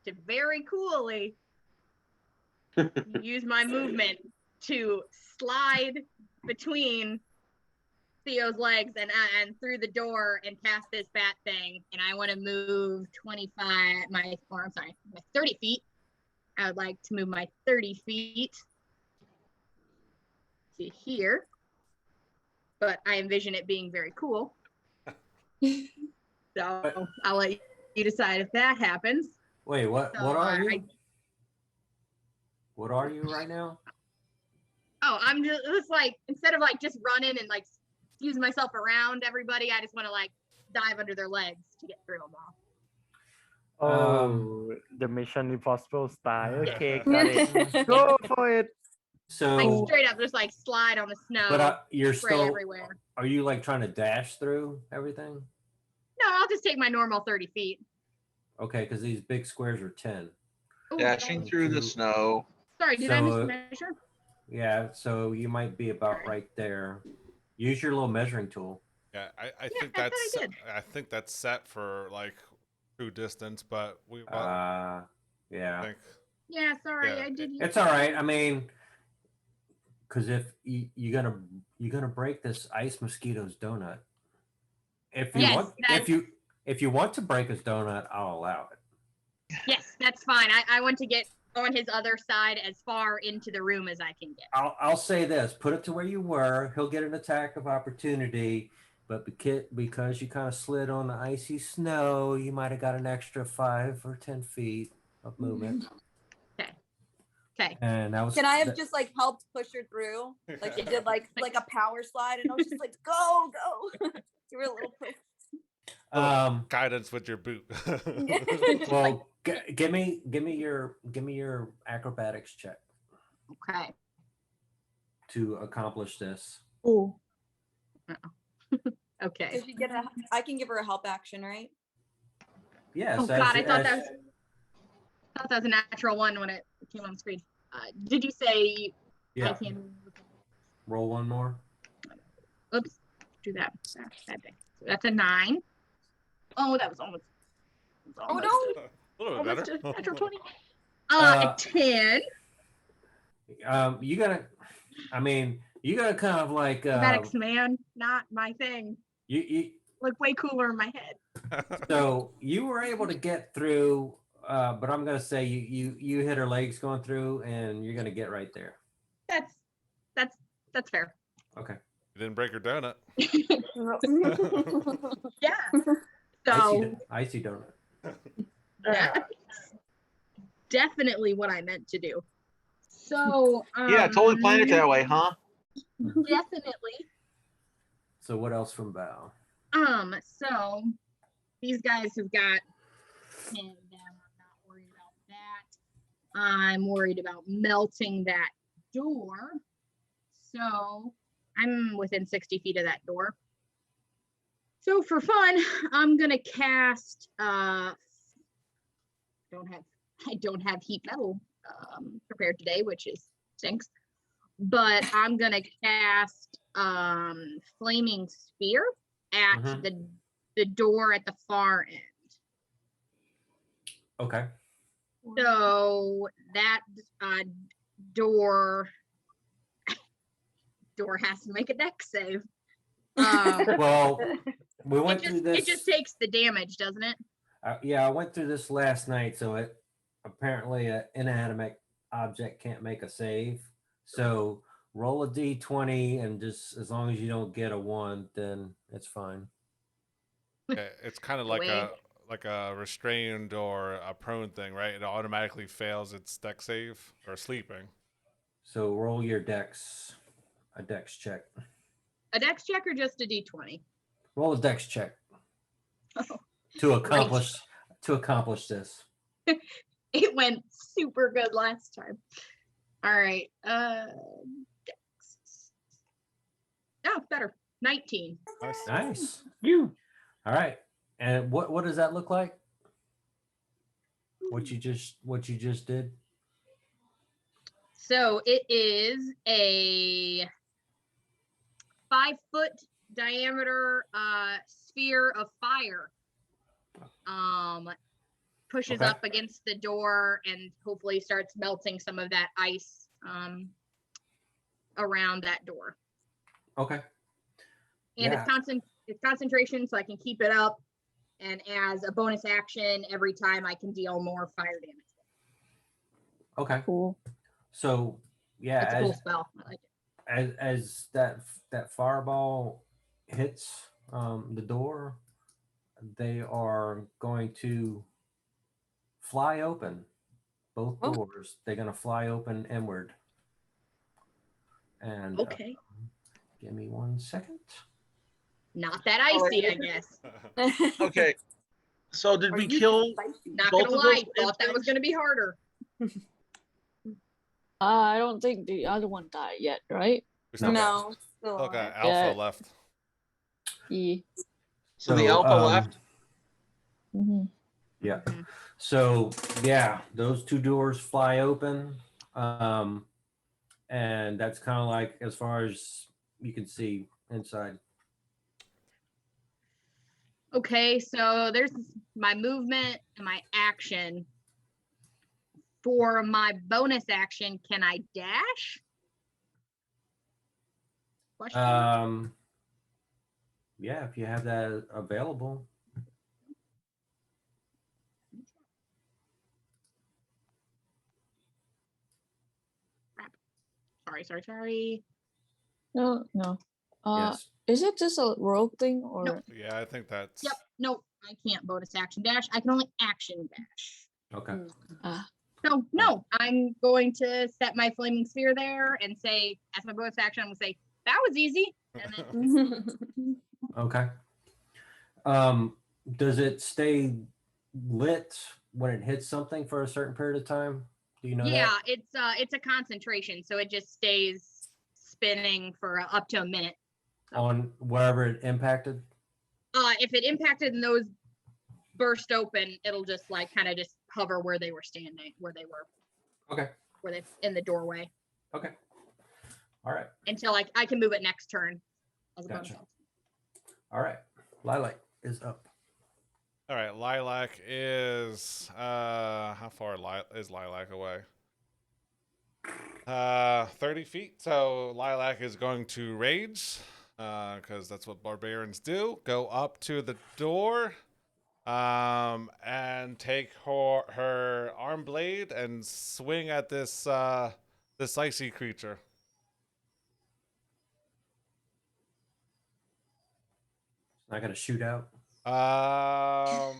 to very coolly use my movement to slide between Theo's legs and through the door and past this bat thing. And I want to move my 30 feet. I would like to move my 30 feet to here. But I envision it being very cool. So I'll let you decide if that happens. Wait, what? So, What are you? I- What are you right now? Oh, I'm just like, instead of like just running and like using myself around everybody, I just want to like dive under their legs to get through them all. Oh, the Mission Impossible style. Okay, got it. Go for it. So, Like straight up, just like slide on the snow, but you're spray still. everywhere. Are you like trying to dash through everything? No, I'll just take my normal 30 feet. Okay, because these big squares are 10. Ooh, Dashing through the snow. Sorry, did I So- mismeasure? Yeah, so you might be about right there. Use your little measuring tool. Yeah, I I think thought I that's did. I think that's set for like true distance, but we Yeah. think Yeah, sorry, Yeah, I did. It's all right. I mean, because if you're gonna break this ice mosquito's donut, if you Yes, want, if you want to break his donut, I'll allow it. Yes, that's fine. I want to get on his other side as far into the room as I can get. I'll say this: put it to where you were. He'll get an attack of opportunity, but because you kind of slid on the icy snow, you might have got an extra 5 or 10 feet of movement. Okay. And that was. Can I have just like helped push her through? Like you did like a power slide and I was just like, go. You were a little push. guidance with your boot. Well, give me your acrobatics check Okay. to accomplish this. Oh, Okay. Does she get I can give her a help action, right? Yes. Oh God, I thought that was a natural one when it came on the screen. Did you say Yeah. I can? Roll one more. Oops. Do that. Bad thing. So that's a 9. Oh, that was almost. Oh no. A little bit Almost better. a natural 20. A 10. You gotta. I mean, you gotta kind of like. Acrobatics, man, not my thing. You Look way cooler in my head. so you were able to get through, but I'm gonna say you hit her legs going through, and you're gonna get right there. That's fair. Okay. You didn't break her donut. Yeah. So Icy donut. that's definitely what I meant to do. So Yeah, totally planned it that way, huh? Definitely. So what else from Val? So these guys have got pinned down. I'm not worried about that. I'm worried about melting that door. So I'm within 60 feet of that door. So for fun, I'm gonna cast I don't have heat metal prepared today, which is stinks. But I'm gonna cast flaming spear at Mhm. the door at the far end. Okay. So that door has to make a dex save. Well, we went through it this. just takes the damage, doesn't it? Yeah, I went through this last night, so it apparently an inanimate object can't make a save. So roll a d20, and just as long as you don't get a 1, then it's fine. Yeah, it's kind of like a restrained or a prone thing, right? It automatically fails its dex save or sleeping. So roll your dex, a dex check. A dex check or just a d20? Roll a dex check to accomplish this. It went super good last time. All right. Dex. Oh, better. 19. Nice. Nice. You. All right. And what does that look like? What you just did? So it is a 5-foot diameter sphere of fire. Pushes Okay. up against the door and hopefully starts melting some of that ice around that door. Okay. And Yeah. it's concentration, so I can keep it up. And as a bonus action, every time I can deal more fire damage. Okay. Cool. So yeah, It's a cool spell. I like it. as that fireball hits the door, they are going to fly open. Both Oh. doors. They're going to fly open inward. And Okay. give me 1 second. Not that All right. icy, I guess. Okay. So did Are we you kill? spicy? Not Both gonna of lie, those thought that was instincts? gonna be harder. I don't think the other one died yet, right? We still got, No. Still still got alive. Alpha Yeah. left. Yeah. So the alpha left. Mm-hmm. Yeah. Mhm. So yeah, those two doors fly open. And that's kind of like as far as you can see inside. Okay, so there's my movement and my action. For my bonus action, can I dash? Question mark? Yeah, if you have that available. Sorry. No. Yes. Is it just a rogue thing or? Nope. Yeah, I think that's. Yep. No, I can't bonus action dash. I can only action dash. Okay. So no, I'm going to set my flaming sphere there and say, as my bonus action, I'm gonna say that was easy. And then Okay. Does it stay lit when it hits something for a certain period of time? Do you know yeah, that? it's a concentration, so it just stays spinning for up to a minute. On wherever it impacted? If it impacted and those burst open, it'll just like kind of just hover where they were standing, where they were Okay. in the doorway Okay. All right. until I can move it next turn. As a bonus Gotcha. action. All right. Lilac is up. All right, Lilac is how far is Lilac away? 30 feet. So Lilac is going to rage, because that's what barbarians do. Go up to the door, and take her arm blade and swing at this this icy creature. Not gonna shoot out. I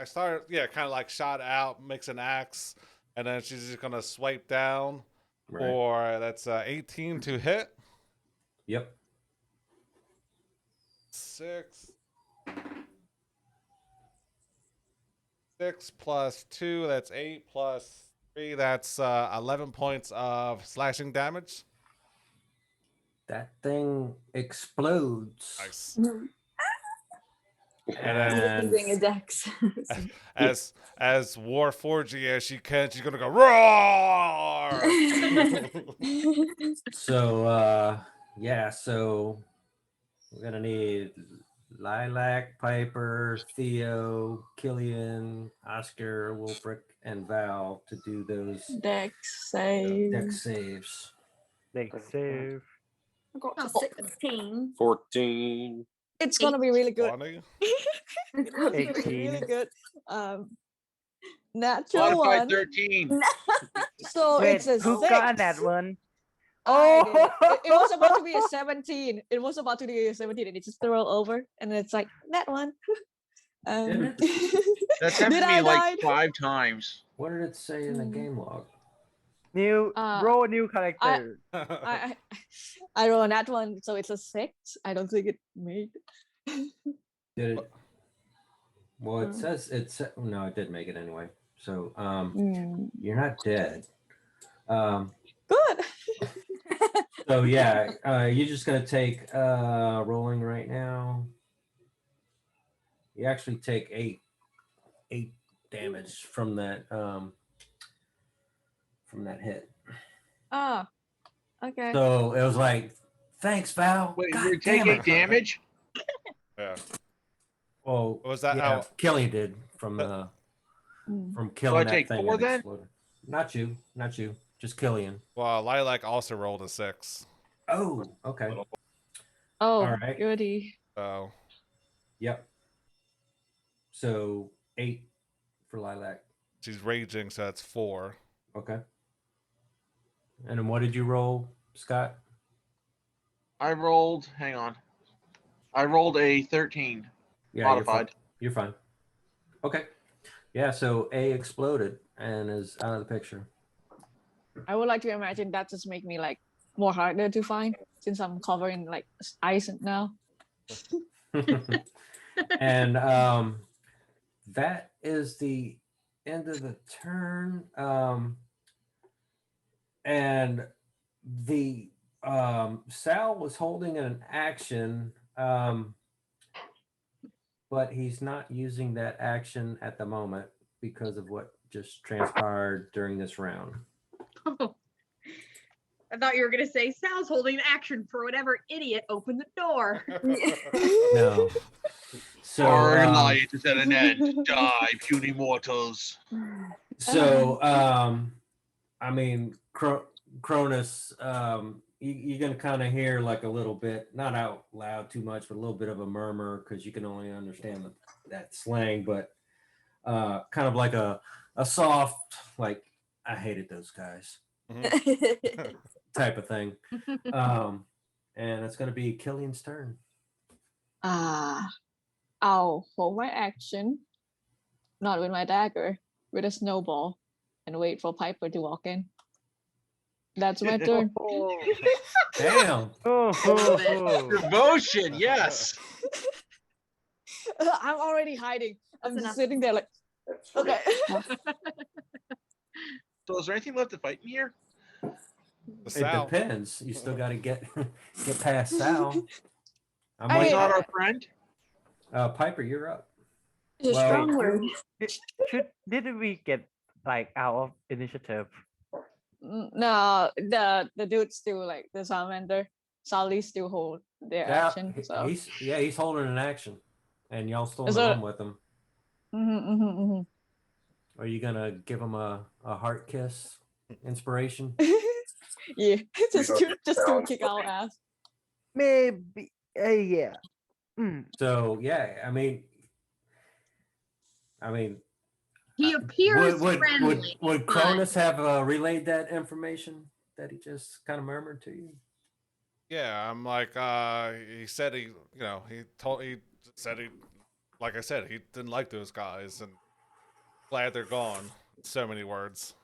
started, yeah, kind of like shot out, makes an axe, and then she's just gonna swipe down. Right. Or that's 18 to hit. Yep. 6 plus 2, that's 8 plus 3, that's 11 points of slashing damage. That thing explodes. Nice. And Using a dex. As Warforged as she can, she's gonna go roar. so yeah, so we're gonna need Lilac, Piper, Theo, Killian, Oscar, Wolfric, and Val to do those Dex save. dex saves. Like save. I got Oh. to 16. 14. It's gonna be really good. 20. It's gonna be 18. really good. Natural Modified one. 13. So Wait, it's a who 6. got that one? I did. Oh, It was about to be a 17. It was about to be a 17, and it just roll over, and it's like that one. Didn't That's happened Did to me I like die? 5 times. What did it say in the game log? new roll a new I- character. I roll on that one, so it's a 6. I don't think it made. Did it? Well, it Mm. says no, it did make it anyway. So Mm, you're not dead. Um, good. so yeah, you're just gonna take rolling right now. You actually take eight damage from that hit. Ah, okay. So it was like, thanks, Val. Wait, God you take damn it. 8 damage? Yeah. Well, Was that yeah, how? Killian did from Mm. from So I killing that take thing 4 that then? exploded. Not you, just Killian. Well, Lilac also rolled a 6. Oh, okay. Oh, All right. goody. So Yep. So 8 for Lilac. she's raging, so that's 4. Okay. And then what did you roll, Scott? I rolled, hang on. I rolled a 13 Yeah, modified. You're fine. Okay. Yeah, so A exploded and is out of the picture. I would like to imagine that just make me like more harder to find since I'm covered in like ice now. And that is the end of the turn. And the Sal was holding an action, but he's not using that action at the moment because of what just transpired during this round. I thought you were gonna say Sal's holding action for whatever idiot opened the door. No. So Our alliance is at an end. Die, puny mortals. so I mean Cronus, you're gonna kind of hear like a little bit, not out loud too much, but a little bit of a murmur because you can only understand that slang, but kind of like a soft, like, I hated those guys type of thing. And it's gonna be Killian's turn. I'll hold my action, not with my dagger, with a snowball, and wait for Piper to walk in. That's my turn. Damn. Devotion, yes. I'm already hiding. I'm That's just enough. sitting there like, okay. So is there anything left to fight in here? The It Sal. depends. You still got to get past Sal. I'm I waiting. mean, Not our friend? Piper, you're up. It's a Well, strong word. Did we get like out of initiative? No, the dude still like the salamander. Sally still hold their Yeah, action. So he's holding an action, and y'all still in Is the it- room with him. Mhm. Are you gonna give him a heart kiss, inspiration? Yeah, just to Sounds kick our ass. Maybe. Yeah. Mm. So yeah, I mean, He appears would friendly. would but- Cronus have relayed that information that he just kind of murmured to you? Yeah, I'm like, he said he said he, like I said, he didn't like those guys, and glad they're gone. So many words.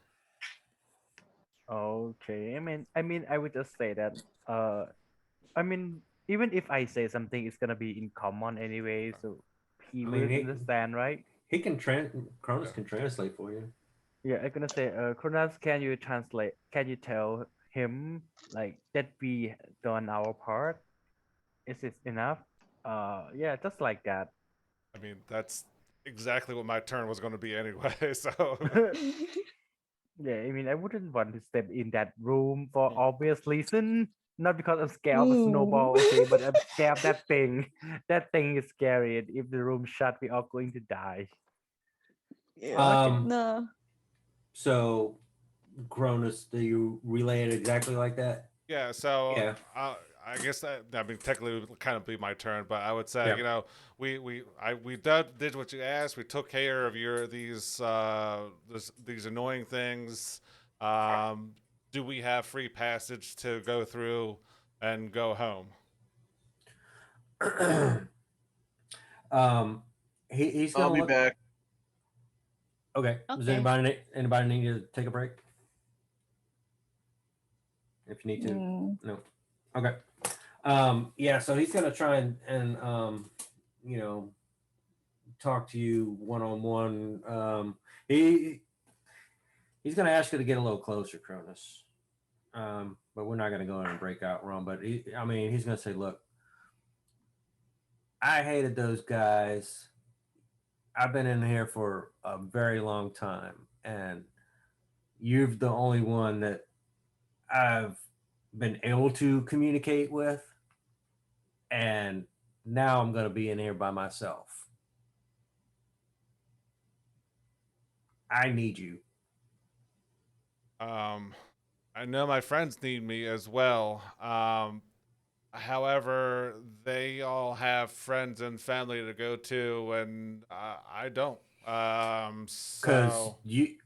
Okay. I mean, I would just say that. I mean, even if I say something, it's gonna be in common anyway, so he I will mean, he- understand, right? He can Cronus can translate for you. Yeah, I'm gonna say, Kronos, can you translate? Can you tell him like that we done our part? Is it enough? Yeah, just like that. I mean, that's exactly what my turn was going to be anyway. So Yeah, I mean, I wouldn't want to step in that room for obvious reason. Not because I'm scared of a snowball, okay, but I'm scared of that thing. That thing is scary. And if the room shut, we are going to die. No. So, Cronus, do you relay it exactly like that? yeah, so Yeah. I guess that, I mean, technically it would kind of be my turn, but I would say, Yeah. you know, we did what you asked. We took care of these annoying things. Do we have free passage to go through and go home? He's I'll gonna be look. back. Okay. Does Okay. anybody need to take a break? If you need to. Mm, No. Okay. Yeah, so he's gonna try and talk to you one-on-one. He's going to ask you to get a little closer, Cronus. But we're not going to go in and break out wrong. But he's going to say, look, I hated those guys. I've been in here for a very long time, and you're the only one that I've been able to communicate with. And now I'm going to be in here by myself. I need you. I know my friends need me as well. However, they all have friends and family to go to, and I don't. Because So he's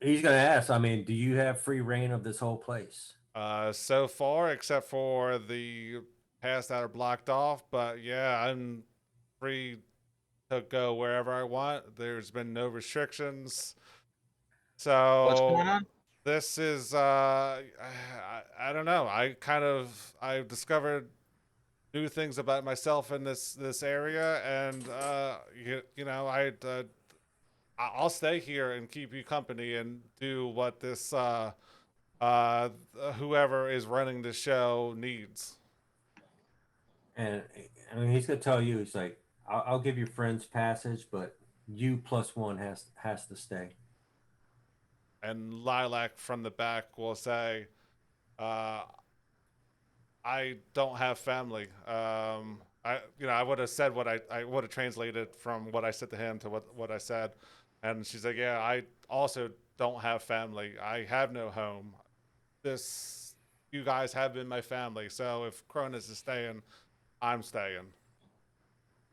going to ask, do you have free reign of this whole place? so far, except for the paths that are blocked off, but yeah, I'm free to go wherever I want. There's been no restrictions. So What's going on? this is I don't know. I've discovered new things about myself in this area, and I'll stay here and keep you company and do what this whoever is running the show needs. And he's going to tell you, he's like, I'll give your friends passage, but you plus one has to stay. And Lilac from the back will say, I don't have family. I would have said what I would have translated from what I said to him to what I said. And she's like, yeah, I also don't have family. I have no home. You guys have been my family. So if Cronus is staying, I'm staying.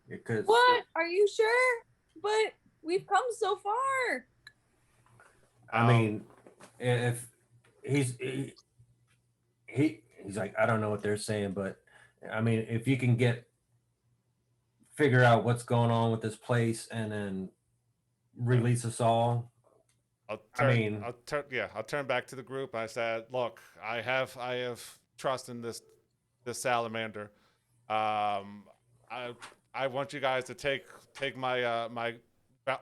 Because What? Are you sure? But we've come so far. if he's like, I don't know what they're saying, but if you can figure out what's going on with this place and then release us all. I'll turn back to the group. I said, look, I have trust in this salamander. I want you guys to take my my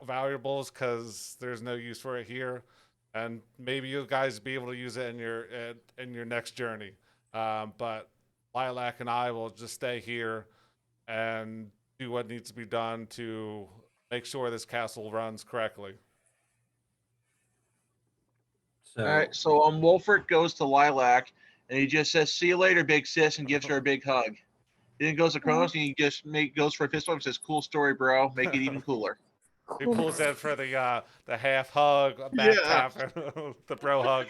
valuables because there's no use for it here, and maybe you guys be able to use it in your next journey. But Lilac and I will just stay here and do what needs to be done to make sure this castle runs correctly. So, All right, so Wolfert goes to Lilac, and he just says, "See you later, big sis," and gives her a big hug. Then he goes to Kronos, and he just goes for a fist bump and says, "Cool story, bro. Make it even cooler." He pulls in for the half hug, back Yeah. tap, the bro hug.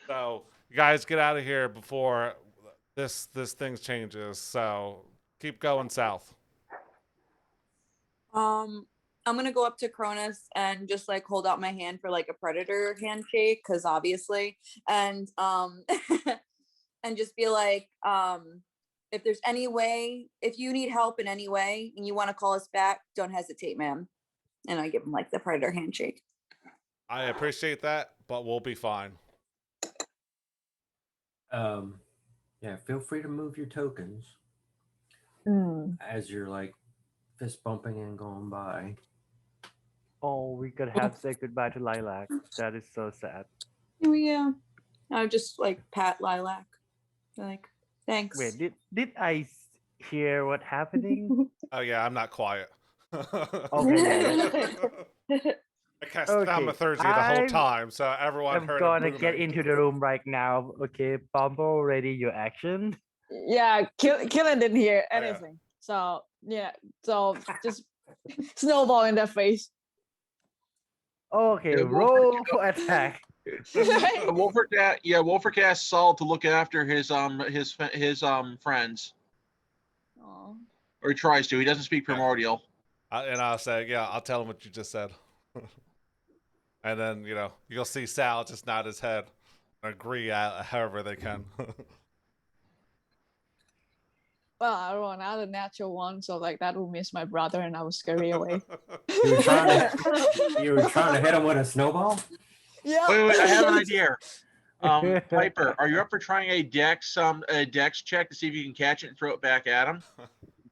So you guys get out of here before this thing changes. So keep going south. I'm gonna go up to Cronus and just like hold out my hand for like a predator handshake, because obviously, and and just be like, if there's any way, if you need help in any way and you want to call us back, don't hesitate, man. And I give him like the predator handshake. I appreciate that, but we'll be fine. yeah, feel free to move your tokens as you're like fist bumping and going by. Oh, we could have said goodbye to Lilac. That is so sad. Oh yeah. I would just like pat Lilac. Like, thanks. Wait, did I hear what happening? Oh yeah, I'm not quiet. Okay. I cast thaumaturgy the whole time, so everyone I'm heard it gonna get booming. into the room right now. Okay, Bumble, ready your action. Yeah, Killen didn't hear Oh, yeah. anything. So yeah, so just snowball in their face. Okay, Yeah, roll for attack. Wolfert asks Saul to look after his friends, Aw. or he tries to. He doesn't speak primordial. And I'll say, yeah, I'll tell him what you just said. And then, you'll see Sal just nod his head and agree however they can. Well, I rolled out a natural one, so like that will miss my brother, and I will scurry away. You were trying to hit him with a snowball? Yeah. Wait, I have an idea. Piper, are you up for trying a dex check to see if you can catch it and throw it back at him?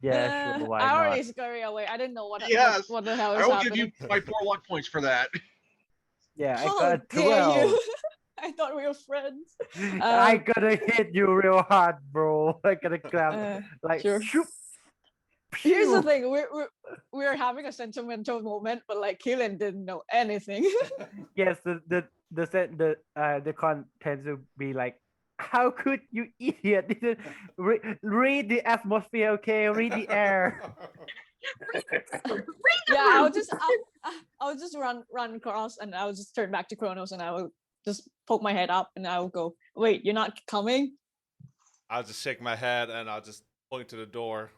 Yeah, sure. Why I not? already scurry away. I didn't know Yes, what the hell I is will happening. give you my 4 luck points for that. Yeah, I How got a dare 12. you? I thought we were friends. I gotta hit you real hard, bro. I gotta grab Uh, like sure. shoop. Here's the pew. thing: we're having a sentimental moment, but like Keelan didn't know anything. Yes, the content will be like, how could you idiot? Read the atmosphere, okay? Read the air. Yeah, I'll just run across, and I'll just turn back to Kronos, and I will just poke my head up, and I will go, "Wait, you're not coming?" I'll just shake my head and I'll just point to the door.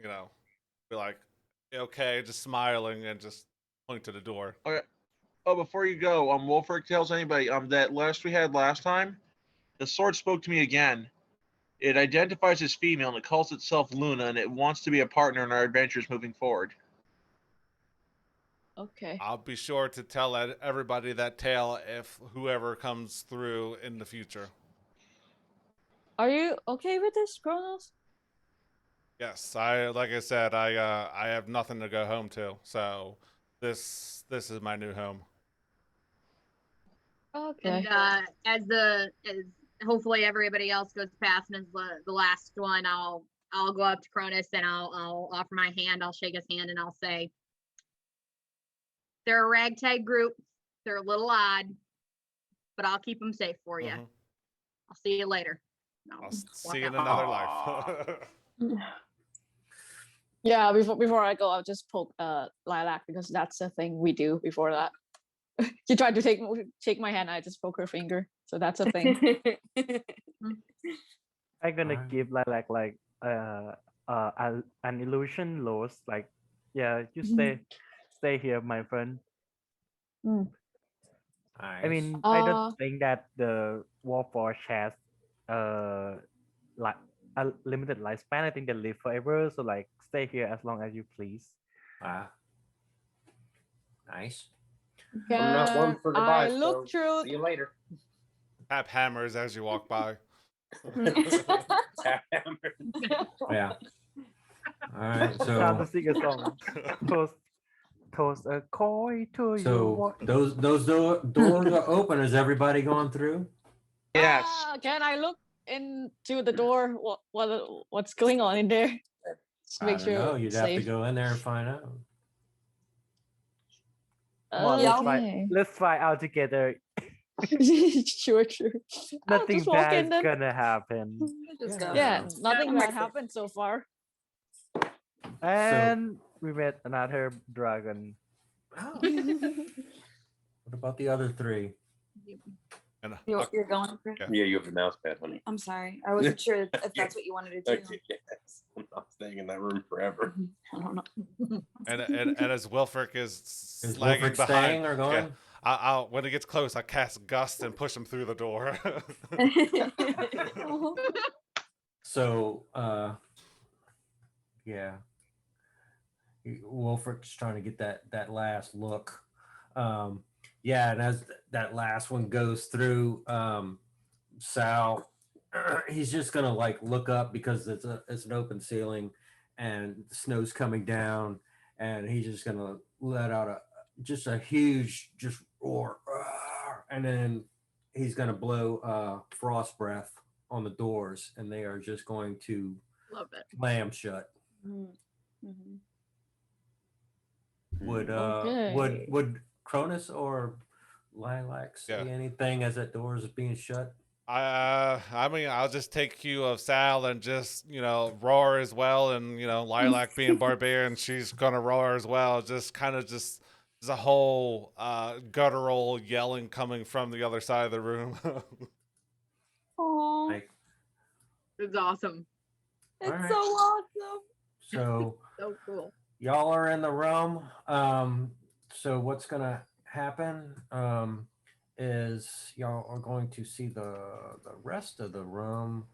You know, be like, okay, just smiling and just point to the door. Oh, before you go, Wolfric tells anybody that last we had last time, the sword spoke to me again. It identifies as female and it calls itself Luna, and it wants to be a partner in our adventures moving forward. Okay. I'll be sure to tell everybody that tale if whoever comes through in the future. Are you okay with this, Kronos? Yes, like I said, I have nothing to go home to, so this is my new home. Okay. And as hopefully everybody else goes past and is the last one, I'll go up to Cronus and I'll offer my hand. I'll shake his hand and I'll say, they're a ragtag group. They're a little odd, but I'll keep them safe for you. Mhm. I'll see you later. No, I'll walk see you in out. another life. Yeah, before I go, I'll just poke Lilac because that's the thing we do before that. She tried to take my hand, I just poke her finger. So that's a thing. I'm gonna Alright. give like an illusion loss. Like, yeah, you stay here, my friend. I mean, I don't think that the Warforged has like a limited lifespan. I think they live forever. So like, stay here as long as you please. Ah, nice. I'm not one for goodbye, I look so through. see you later. Tap hammers as you walk by. Yeah. All right. Time to So sing a song. Toast a koi to you. so those doors are open. Is everybody going through? Yes. Can I look into the door? What's going on in there? Just I make don't sure know. You'd it's have to safe. go in there and find out. Come on, Okay. let's fight out together. Sure. I'll Nothing just walk in bad's then. gonna happen. Just Yeah. go. Yeah, nothing Yeah. bad happened so far. And we met another dragon. Oh, what about the other three? And You're going for Yeah. Yeah, you have the mouse pad, honey. I'm sorry. I wasn't sure if that's what you wanted to do. Okay, yes. I'm not staying in that room forever. I don't know. and as Wilfric is Is lagging Wilfric behind, staying or going? Yeah, I'll when it gets close, I cast Gust and push him through the door. So, yeah, Wolfric's trying to get that last look. Yeah, and as that last one goes through, Sal, he's just gonna like look up because it's an open ceiling, and the snow's coming down, and he's just gonna let out a huge roar, and then he's gonna blow frost breath on the doors, and they are just going to Love it. slam shut. Mm-hmm. Would Cronus or Lilac say Yeah. anything as that door is being shut? I mean, I'll just take cue of Sal and just roar as well, and Lilac being barbarian, she's gonna roar as well. Just kind of just a whole guttural yelling coming from the other side of the room. Aww, Like, It's awesome. it's Alright. so awesome. so So cool. y'all are in the room. So what's gonna happen is y'all are going to see the rest of the room,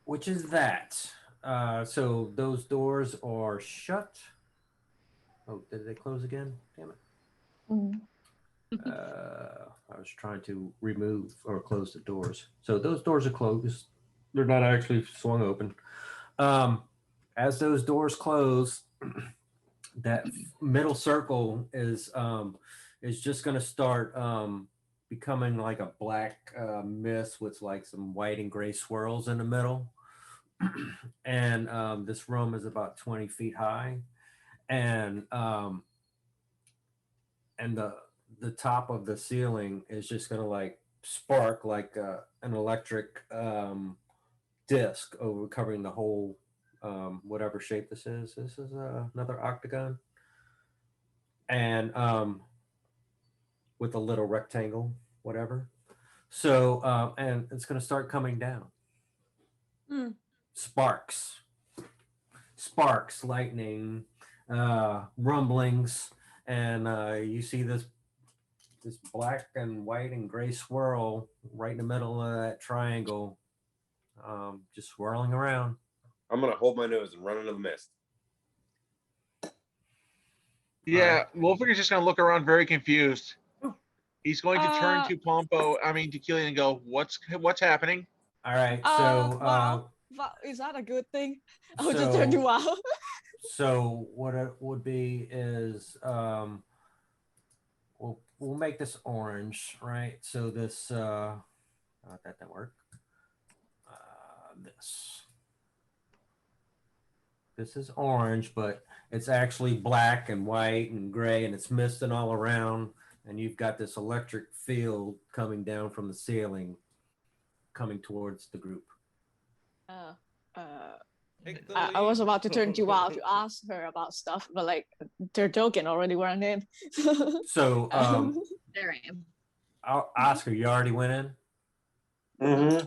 which is that. So those doors are shut. Oh, did they close again? Damn it. I was trying to remove or close the doors. So those doors are closed. They're not actually swung open. as those doors close, that middle circle is just going to start becoming like a black mist with like some white and gray swirls in the middle. And this room is about 20 feet high, and the top of the ceiling is just going to like spark like an electric disc over covering the whole whatever shape this is. This is another octagon, and with a little rectangle, whatever. So and it's going to start coming down. Sparks, lightning, rumblings, and you see this black and white and gray swirl right in the middle of that triangle, just swirling around. I'm gonna hold my nose and run into the mist. Yeah, Wolfgang is just going to look around very confused. He's going to turn to Killian and go, "What's happening?" All right, so wow. Is that a good thing? I was just turn to wow. So what it would be is we'll make this orange, right? So this that didn't work. This is orange, but it's actually black and white and gray, and it's misting all around. And you've got this electric field coming down from the ceiling, coming towards the group. I was about to turn to Wow to ask her about stuff, but like their token already went in. So There I am. Oscar, you already went in? Mm-hmm.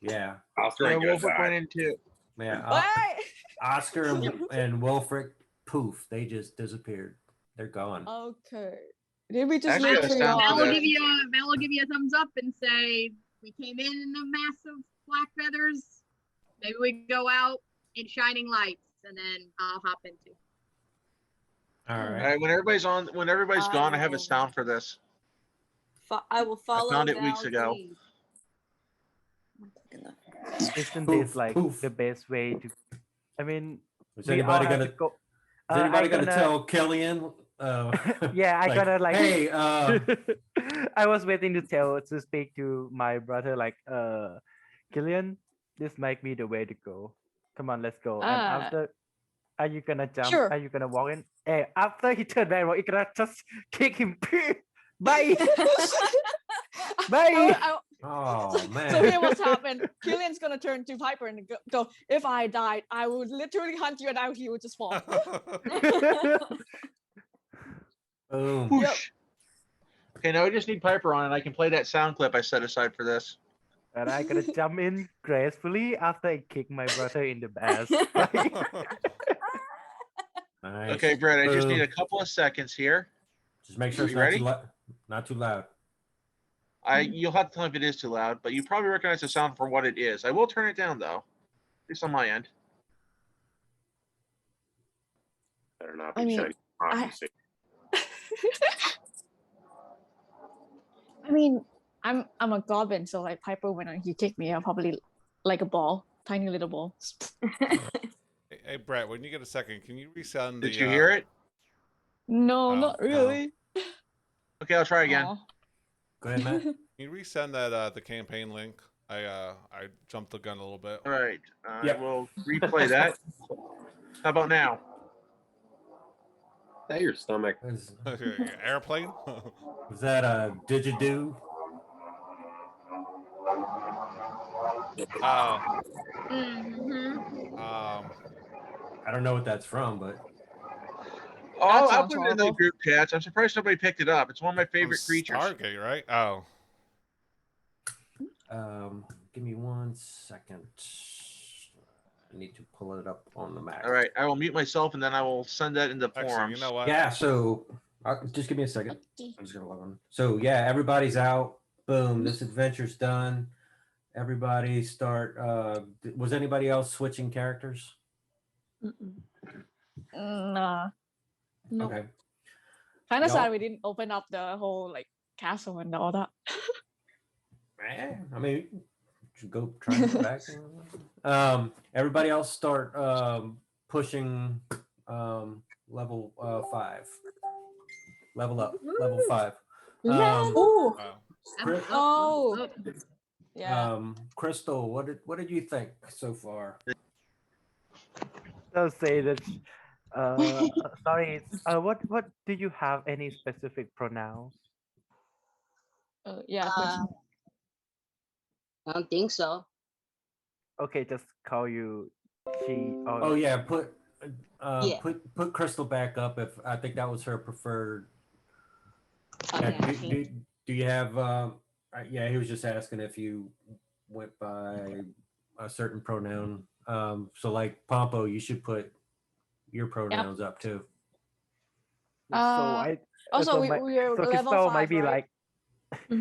Yeah. Oscar Yeah, ain't gonna Wolfgang die. went into. Yeah. Oscar and Wilfric, poof, they just disappeared. They're gone. Okay. Did we just Actually, leave I three sound Val off? will that- give you a thumbs up and say we came in a mass of black feathers. Maybe we go out in shining lights, and then I'll hop into. All All right. right, when everybody's gone, I have a sound for this. I will follow. found it weeks Val's ago. lead. Isn't Poof, this like poof. the best way to? I mean, Is we all anybody have gonna to go. is anybody I gonna gonna- tell Killian? Yeah, I gotta like. Hey, I was waiting to speak to my brother like, Killian, this might be the way to go. Come on, let's go. And after, are you gonna jump? Sure. Are you gonna walk in? Hey, after he turned back, you're gonna just kick him. Bye. Bye. oh man. So here what's happened. Killian's gonna turn to Piper and go, if I died, I would literally hunt you and out he would just fall. Boom. Whoosh. Okay, now we just need Piper on, and I can play that sound clip I set aside for this. And I gotta jump in gracefully after I kick my brother in the ass. Nice. Okay, Brett, I just need Boom. a couple of seconds here. Just make sure it's You not ready? not too loud. You'll have to tell me if it is too loud, but you probably recognize the sound for what it is. I will turn it down though, at least on my end. Better not I be mean, shiny. Occupancy. I mean, I'm a goblin, so like Piper, when he kicked me, I'm probably like a ball, tiny little ball. Hey, Brett, when you get a second, can you resend the? Did you hear it? No, Oh, not really. Okay, I'll try again. Aw. Go ahead, Matt. Can you resend that the campaign link? I jumped the gun a little bit. All right, I Yep. will replay that. How about now? Is that your stomach? Airplane. Was that a didgeridoo? Mm-hmm. I don't know what that's from, but Oh, I'll sounds put it in the horrible. group chats. I'm surprised nobody picked it up. It's one of my favorite From creatures. Stargate, right? Oh. give me 1 second. I need to pull it up on the Mac. All right, I will mute myself and then I will send that into Actually, forums. you know what? Yeah, so just give me a second. I'm just gonna log on. So yeah, everybody's out. Boom, this adventure's done. Everybody start. Was anybody else switching characters? Nah. Nope. Okay. Kind of sad Y'all- we didn't open up the whole like castle and all that. I mean, should go try and go back. Everybody else start pushing level 5. Level up, level 5. Oh, Wow. Chris- oh, yeah. Crystal, what did you think so far? I'll say that. Sorry. What do you have any specific pronouns? Yeah, please. I don't think so. Okay, just call you she. Oh yeah, put Yeah. put Crystal back up. If I think that was her preferred. Yeah, Okay. do you have? Yeah, he was just asking if you went by a certain pronoun. So like Pompo, you should put your pronouns up too. So I. Also, so we my- are so level Crystal 5, might be right? like.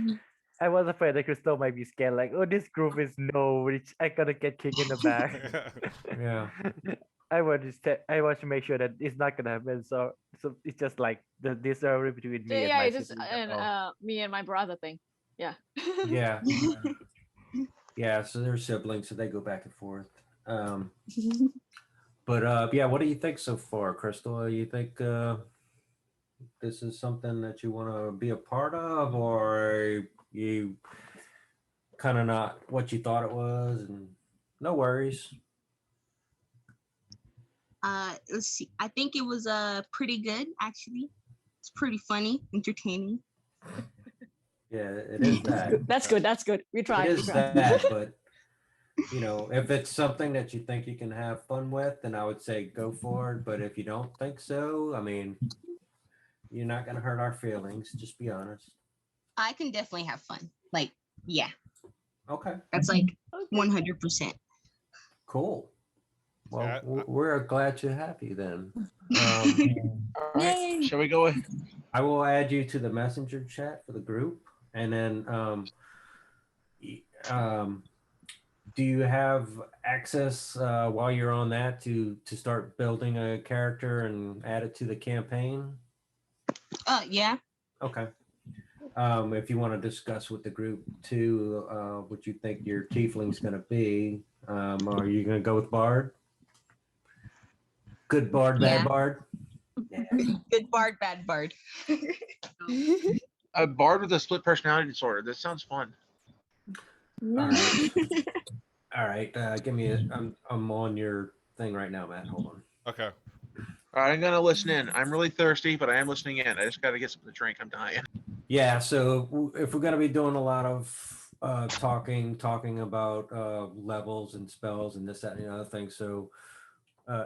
I was afraid that Crystal might be scared, like, oh, this group is no, which I gotta get kicked in the back. Yeah. I want to make sure that it's not gonna happen. So it's just like this rivalry between me and Yeah, my it's just sibling, and that's all. me and my brother thing. Yeah. Yeah. Yeah. So they're siblings, so they go back and forth. But yeah, what do you think so far, Crystal? You think this is something that you want to be a part of, or you kind of not what you thought it was? And no worries. Let's see. I think it was pretty good actually. It's pretty funny, entertaining. Yeah, it is that. That's good. That's good. We tried. It We is tried. that, but if it's something that you think you can have fun with, then I would say go for it. But if you don't think so, I mean, you're not gonna hurt our feelings. Just be honest. I can definitely have fun. Like, yeah, Okay, that's like Okay. 100%. cool. Well, Yeah, we're glad to have you then. All right. Yay. Shall we go? I will add you to the messenger chat for the group, and then do you have access while you're on that to start building a character and add it to the campaign? Yeah. Okay. If you want to discuss with the group too, what you think your tiefling's going to be, are you going to go with Bard? Good Bard, Yeah. bad Bard? Good bard, bad bard. A bard with a split personality disorder. This sounds fun. All right. All right. Give me I'm on your thing right now, Matt. Hold on. Okay. All right, I'm gonna listen in. I'm really thirsty, but I am listening in. I just gotta get something to drink. I'm dying. Yeah. So if we're going to be doing a lot of talking about levels and spells and this, that, and the other thing. So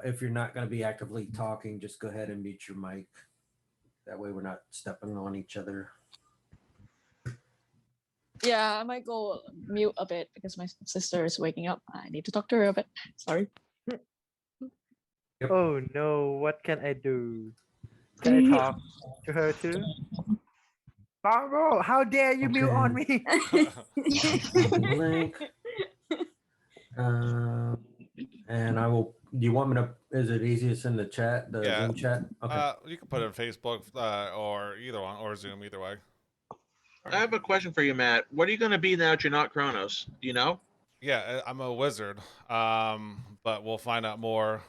if you're not going to be actively talking, just go ahead and mute your mic. That way we're not stepping on each other. Yeah, I might go mute a bit because my sister is waking up. I need to talk to her a bit. Sorry. Yep. Oh no, what can I do? Can I talk to her too? Barbara, how dare you mute on me? Link. And I will. Do you want me to? Is it easiest in the chat, the Yeah. Zoom chat? Okay. You can put it on Facebook or either one, or Zoom, either way. I have a question for you, Matt. What are you gonna be now that you're not Kronos? Do you know? Yeah, I'm a wizard. But we'll find out more.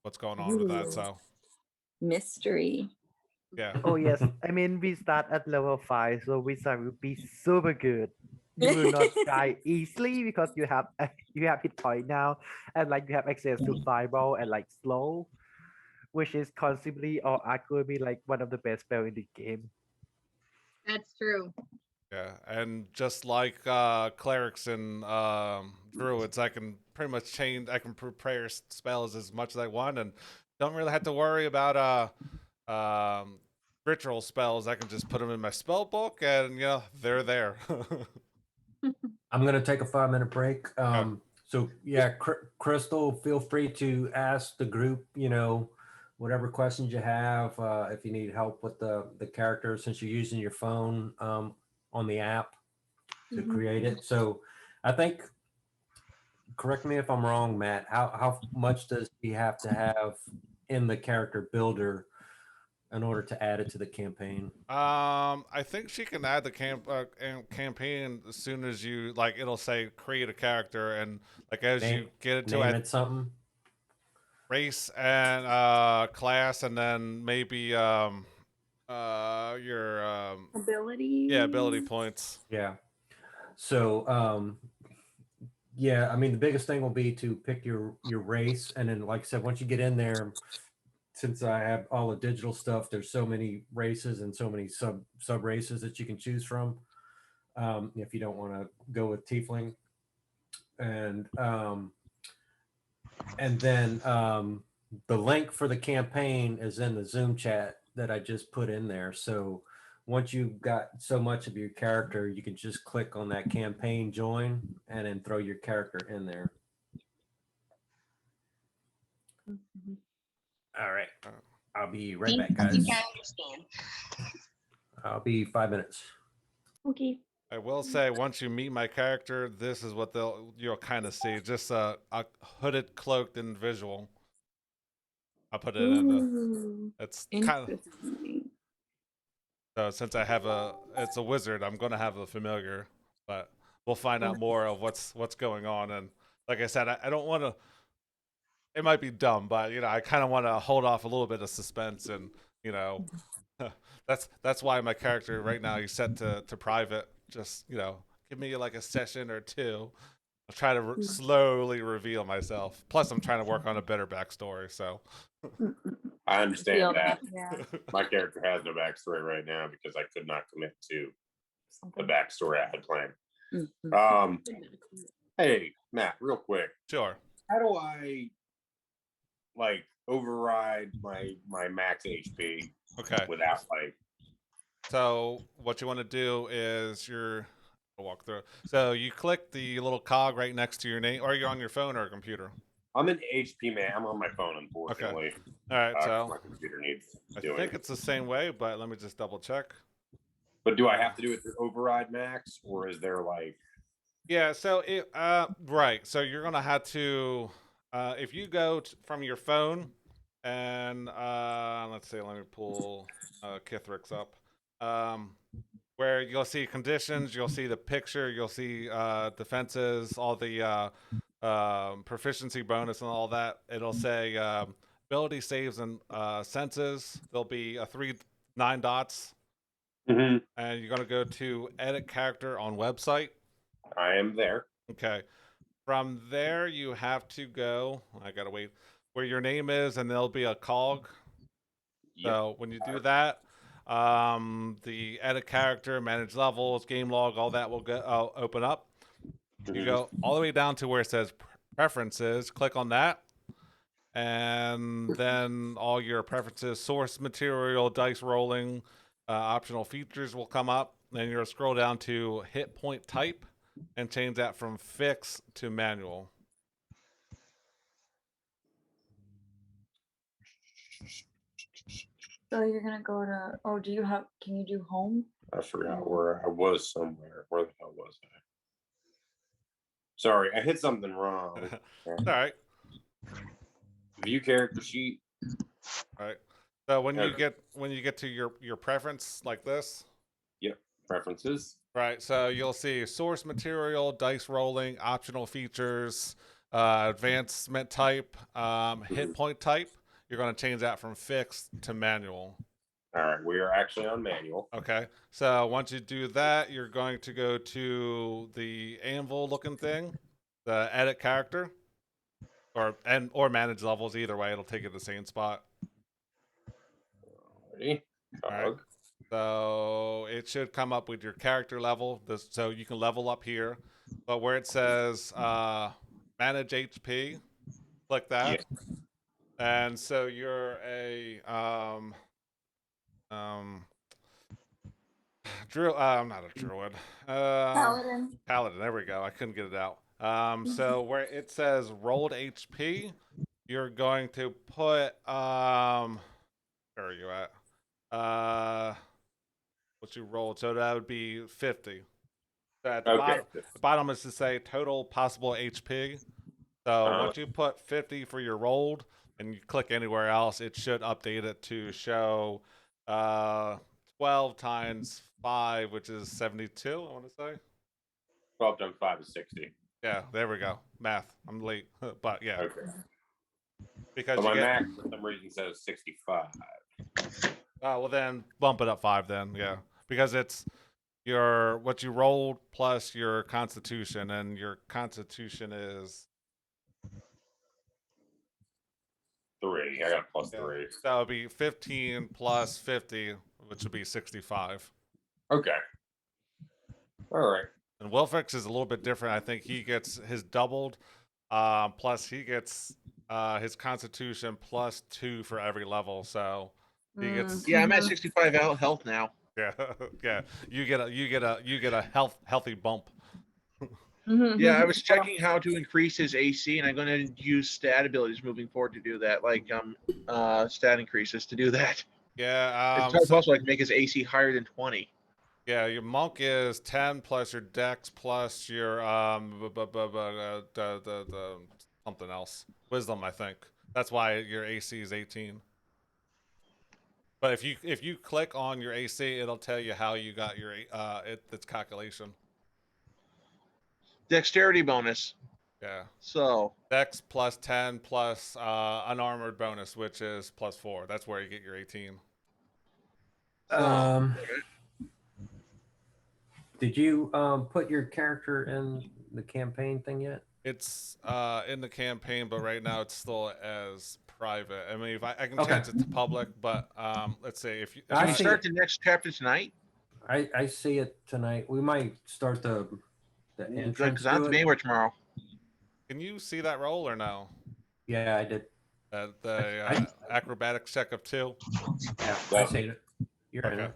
What's going on with that? So Mystery. yeah. Oh yes, I mean we start at level 5, so wizard will be super good. You will not die easily because you have hit point now, and like you have access to fireball and like slow, which is conceivably or arguably like one of the best spell in the game. That's true. Yeah, and just like clerics and druids, I can pretty much change. I can prepare spells as much as I want, and don't really have to worry about ritual spells. I can just put them in my spell book, and they're there. I'm gonna take a 5-minute break. So yeah, Crystal, feel free to ask the group. Whatever questions you have. If you need help with the character, since you're using your phone on the app to create it. So I think. Correct me if I'm wrong, Matt. How much does he have to have in the character builder in order to add it to the campaign? I think she can add the campaign as soon as you like. It'll say create a character, and like as you Name, get into name it, it something. race and class, and then maybe your Ability. yeah, ability points. Yeah. So yeah, I mean the biggest thing will be to pick your race, and then like I said, once you get in there, since I have all the digital stuff, there's so many races and so many sub races that you can choose from. If you don't want to go with tiefling, and then the link for the campaign is in the Zoom chat that I just put in there. So once you've got so much of your character, you can just click on that campaign join and then throw your character in there. All right. I'll be right back, I guys. think I understand. I'll be 5 minutes. Okay. I will say, once you meet my character, this is what you'll kind of see. Just a hooded, cloaked individual. I'll put it in the. Ooh, It's kind of. interesting. So since I have it's a wizard, I'm gonna have a familiar, but we'll find out more of what's going on. And like I said, I don't want to. It might be dumb, but I kind of want to hold off a little bit of suspense, and that's why my character right now he's set to private. Just give me like a session or two. I'll try to slowly reveal myself. Plus, I'm trying to work on a better backstory. So I understand that. Yeah. My character has no backstory right now because I could not commit to the backstory I had planned. Mhm. Hey, Matt, real quick. sure. How do I like override my max HP Okay. without like So what you want to do is I'll walk through. So you click the little cog right next to your name, or you're on your phone or a computer. I'm an HP man. I'm on my phone, unfortunately. All right. 'Cause So my computer needs I doing. think it's the same way, but let me just double check. But do I have to do it through override max, or is there like Yeah. So right. So you're gonna have to if you go from your phone and let's see. Let me pull Kithrix up. Where you'll see conditions, you'll see the picture, you'll see defenses, all the proficiency bonus and all that. It'll say ability saves and senses. There'll be 9 dots, Mhm. and you're gonna go to edit character on website. I am there? Okay. From there, you have to go. I gotta wait where your name is, and there'll be a cog. Yep. So when you do that, the edit character, manage levels, game log, all that will go open up. You Mhm. go all the way down to where it says preferences. Click on that, and then all your preferences, source material, dice rolling, optional features will come up. Then you'll scroll down to hit point type and change that from fixed to manual. So you're gonna go to. Oh, can you do home? I forgot where I was somewhere. Where the hell was I? Sorry, I hit something wrong. All right. View character sheet. All right. So when you Okay. get to your preference like this, Yep. Preferences. right? So you'll see source material, dice rolling, optional features, advancement type, hit point type. You're going to change that from fixed to manual. All right, we are actually on manual. Okay. So once you do that, you're going to go to the anvil looking thing, the edit character, or manage levels. Either way, it'll take you to the same spot. Ready? All right. Cog. So it should come up with your character level. So you can level up here. But where it says manage HP, click that. And so you're a not a druid. Paladin. Paladin, there we go. I couldn't get it out. So where it says rolled HP, you're going to put where are you at? What you rolled, so that would be 50. So at the Okay. bottom is to say total possible HP. So once you put 50 for your rolled and you click anywhere else, it should update it to show 12 times 5, which is 72, I want to say. 12 times 5 is 60. Yeah, there we go. Math. I'm late. But yeah. Okay. Because So you my get, max for some reason says 65. well then bump it up 5 then, yeah. Because it's your what you rolled plus your constitution, and your constitution is 3. I got a plus yeah. 3. So it'd be 15 plus 50, which would be 65. Okay. All right. And Wilfix is a little bit different. I think he gets his doubled, plus he gets his constitution plus 2 for every level. So he gets Yeah, I'm at Mhm. 65 health now. yeah yeah. You get a healthy bump. Yeah, I was checking how to increase his AC, and I'm going to use stat abilities moving forward to do that, like stat increases to do that. Yeah. It's also like make his AC higher than 20. Yeah, your monk is 10 plus your dex plus your the something else. Wisdom, I think. That's why your AC is 18. But if you click on your AC, it'll tell you how you got your its calculation. Dexterity bonus. Yeah. So Dex plus 10 plus unarmored bonus, which is plus 4. That's where you get your 18. Did you put your character in the campaign thing yet? It's in the campaign, but right now it's still as private. I mean, if I can Okay. change it to public, but let's see if you. I can we see start it. the next chapter tonight? I see it tonight. We might start the entrance Because I have to to be it. anywhere tomorrow. Can you see that roll or no? Yeah, I did. The acrobatics check of 2. Yeah, I see it. You're in Okay.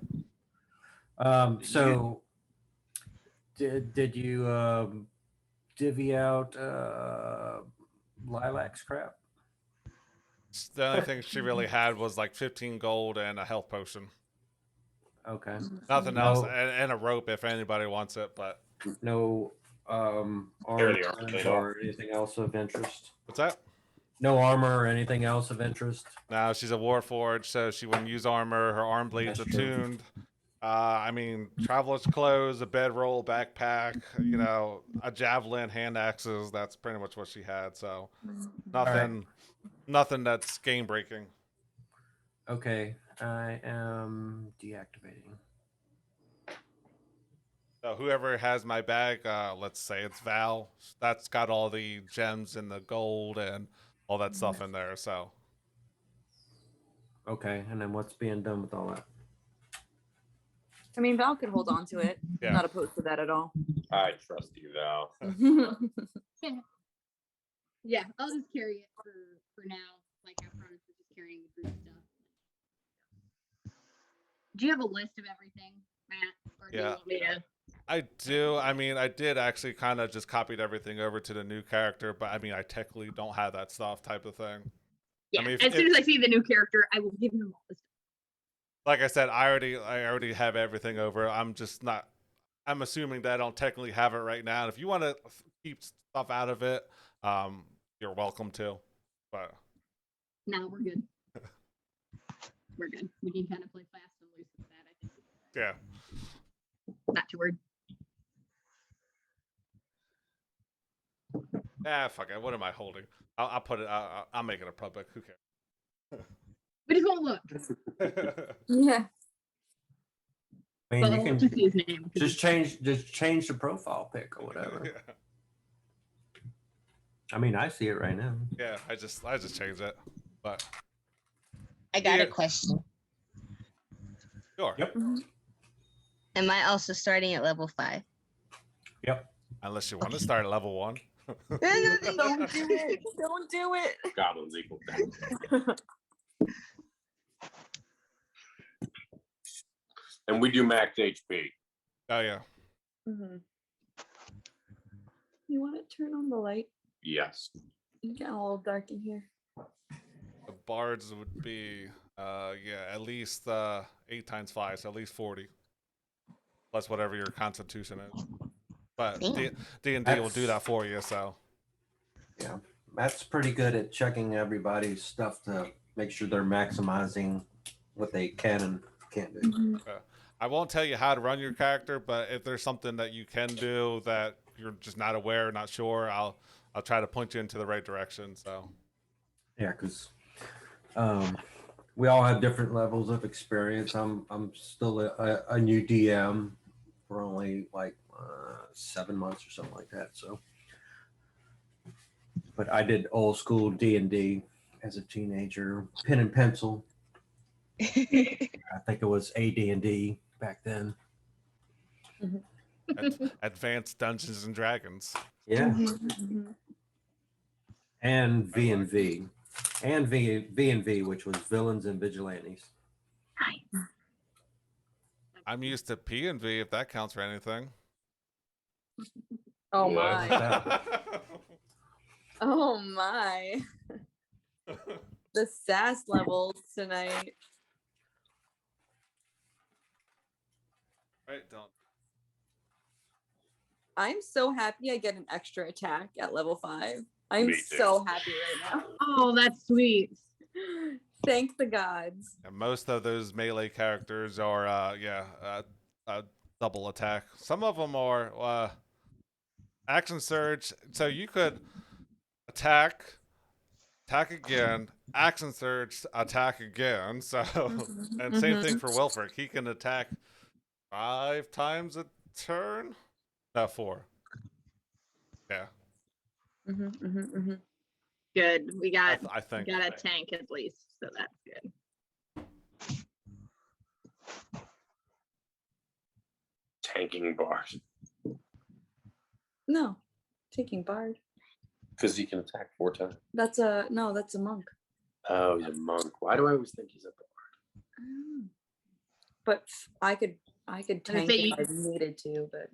it. So did you divvy out Lilac's crap? The only thing she really had was like 15 gold and a health potion. Okay. Nothing else, No. and a rope if anybody wants it. But No Here armor they are. They or anything else of interest? what's that? No armor or anything else of interest? Now she's a warforged, so she wouldn't use armor. Her arm blades That's true. attuned. I mean, traveler's clothes, a bedroll, backpack, you know, a javelin, hand axes. That's pretty much what she had. So nothing that's game breaking. Okay, I am deactivating. So whoever has my bag, let's say it's Val. That's got all the gems and the gold and all that stuff in there. So Okay, and then what's being done with all that? I mean, Val could hold on to it. Yeah. I'm not opposed to that at all. I trust you, Val. Yeah, I'll just carry it for now. Like I promised, we're just carrying the group stuff. Do you have a list of everything, Matt? Or do you Yeah. want me to? I do. I mean, I did actually kind of just copied everything over to the new character, but I mean, I technically don't have that stuff type of thing. Yeah, mean, as soon as I see the new character, I will give him all the stuff. Like I said, I already have everything over. I'm just not. I'm assuming that I don't technically have it right now. And if you want to keep stuff out of it, you're welcome to. But No, we're good. We're good. We can kind of play fast and loose with that. I think. yeah, Not too worried. fuck it. What am I holding? I'll put it. I'll make it a public. Who We just won't look. cares? Yeah. I mean, But you I'll can just see his name. just change the profile pic or whatever. I mean, I see it right now. Yeah, I just changed it. But I got Yeah. a question. sure. Yep. Am I also starting at level 5? Yep. Unless you want to start at level 1. Don't do it. Don't do it. Goblins equal 10. And we do max HP. Oh yeah. You want to turn on the light? Yes. It's getting a little dark in here. The bards would be at least 8 times 5, so at least 40. Plus whatever your constitution is. But Damn. D&D will do that for you, so Yeah, Matt's pretty good at checking everybody's stuff to make sure they're maximizing what they can and can't do. Mhm. I won't tell you how to run your character, but if there's something that you can do that you're just not aware, not sure, I'll try to point you into the right direction. So Yeah, because we all have different levels of experience. I'm still a new DM for only like 7 months or something like that. So, but I did old school D&D as a teenager, pen and pencil. I think it was AD&D back then. Advanced Dungeons and Dragons. Yeah, Mhm, mhm. and V&V, and V&V, which was villains and vigilantes. I'm used to P and V, if that counts for anything. Oh What? my. Oh my. The sass levels tonight. Right, don't. I'm so happy I get an extra attack at level 5. I'm Me too. so happy right Oh, that's sweet. now. Thank the gods. And most of those melee characters are, double attack. Some of them are action surge. So you could attack again, action surge, attack again. So, Mhm, and same thing mhm. for Wilfric. He can attack 5 times a turn. No, 4. Yeah, Mhm, mhm, mhm. Good. We got I think. got a tank at least, so that's good. Tanking bars. No, taking bard. Because he can attack 4 times. That's a monk. Oh, he's a monk. Why do I always think he's a bard? But I could gonna tank say if you- I needed to, but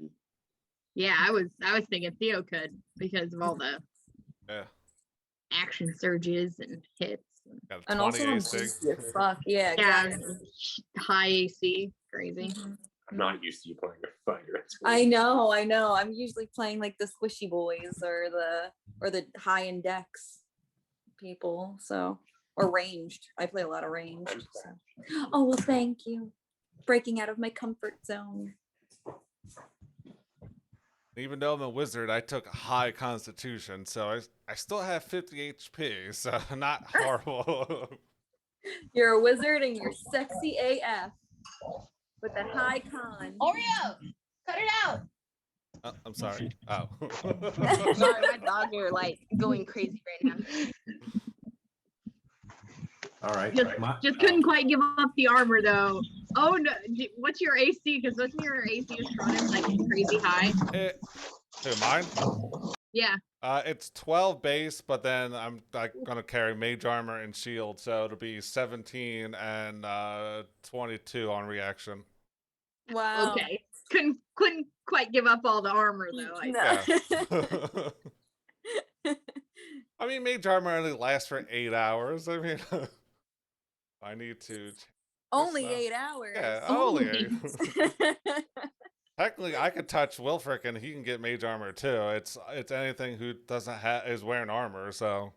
Yeah, I was thinking Theo could because of all the Yeah, action surges and hits. got a and 20 also I'm AC. juicy as fuck. Yeah, Yeah, exactly. high AC, crazy. Mhm. I'm not used to you playing a fighter. That's I weird. know. I'm usually playing like the squishy boys or the high index people. So or ranged. I play a lot of ranged. So. Oh well, thank you. Breaking out of my comfort zone. Even though I'm a wizard, I took high constitution, so I still have 50 HP, so not horrible. You're a wizard and you're sexy AF with that high con. Oreo, cut it out. I'm sorry. Oh. Sorry, my dogs are like going crazy right now. All right. Just couldn't quite give up the armor though. Oh no! What's your AC? Because wasn't your AC just running like crazy high? Who, mine? Yeah. It's 12 base, but then I'm like gonna carry mage armor and shield, so it'll be 17 and 22 on reaction. Wow. Okay. Couldn't quite give up all the armor though. No. Yeah. I mean, mage armor only lasts for 8 hours. I mean, I need to. Only now. 8 hours. Yeah, Oh, only 8. Technically, I could touch Wilfric and he can get mage armor too. It's anything who doesn't have is wearing armor. So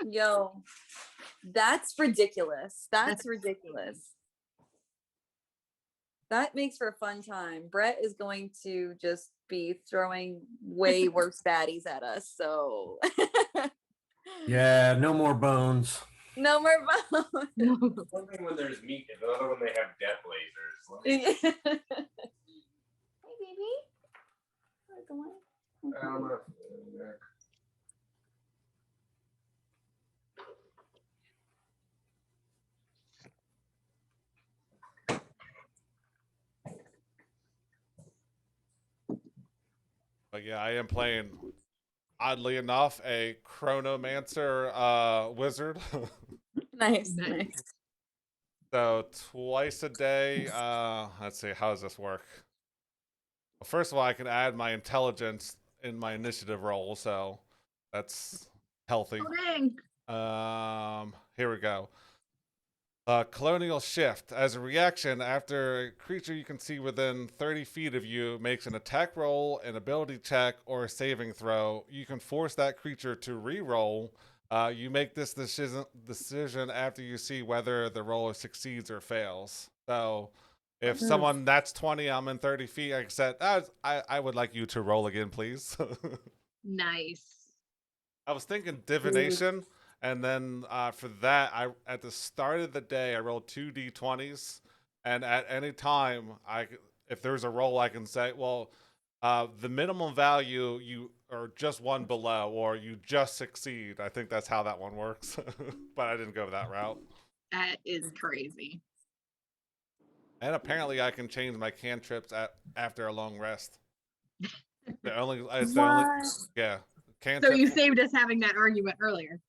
Yo, that's ridiculous. That's ridiculous. That makes for a fun time. Brett is going to just be throwing way worse baddies at us. So Yeah, no more bones. no more bones. One thing when there's meat, and another when they have death lasers. Hey, baby. How's it going? I don't know. but yeah, I am playing, oddly enough, a chronomancer wizard. Nice, Nice. nice. So twice a day. Let's see, how does this work? Well, first of all, I can add my intelligence in my initiative roll, so that's healthy. Oh, dang. Here we go. Colonial Shift. As a reaction, after a creature you can see within 30 feet of you makes an attack roll, an ability check, or a saving throw, you can force that creature to re-roll. You make this decision after you see whether the roller succeeds or fails. So if Mhm. someone that's 20, I'm in 30 feet. Like I said, I would like you to roll again, please. Nice. I was thinking divination, and then for that, I at the start of the day I rolled 2d20s, and at any time if there's a roll, I can say, well, the minimum value you are just one below, or you just succeed. I think that's how that one works, but I didn't go that route. That is crazy. And apparently, I can change my cantrips after a long rest. It's the only yeah. So Cantrip you saved us having that argument earlier.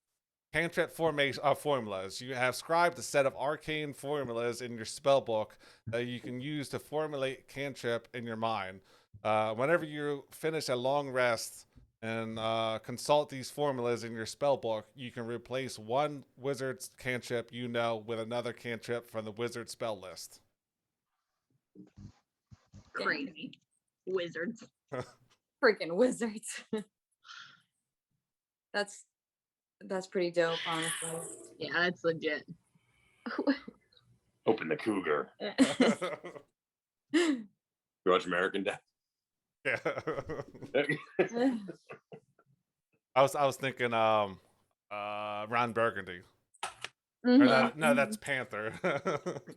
Cantrip formulas. You have scribed a set of arcane formulas in your spell book that you can use to formulate cantrip in your mind. Whenever you finish a long rest and consult these formulas in your spell book, you can replace one wizard's cantrip you know with another cantrip from the wizard spell list. Crazy. Wizards. Freaking wizards. That's pretty dope, honestly. Yeah, that's legit. Open the cougar. You watch American Dad? Yeah. I was thinking Ron Burgundy. Or no, that's Panther.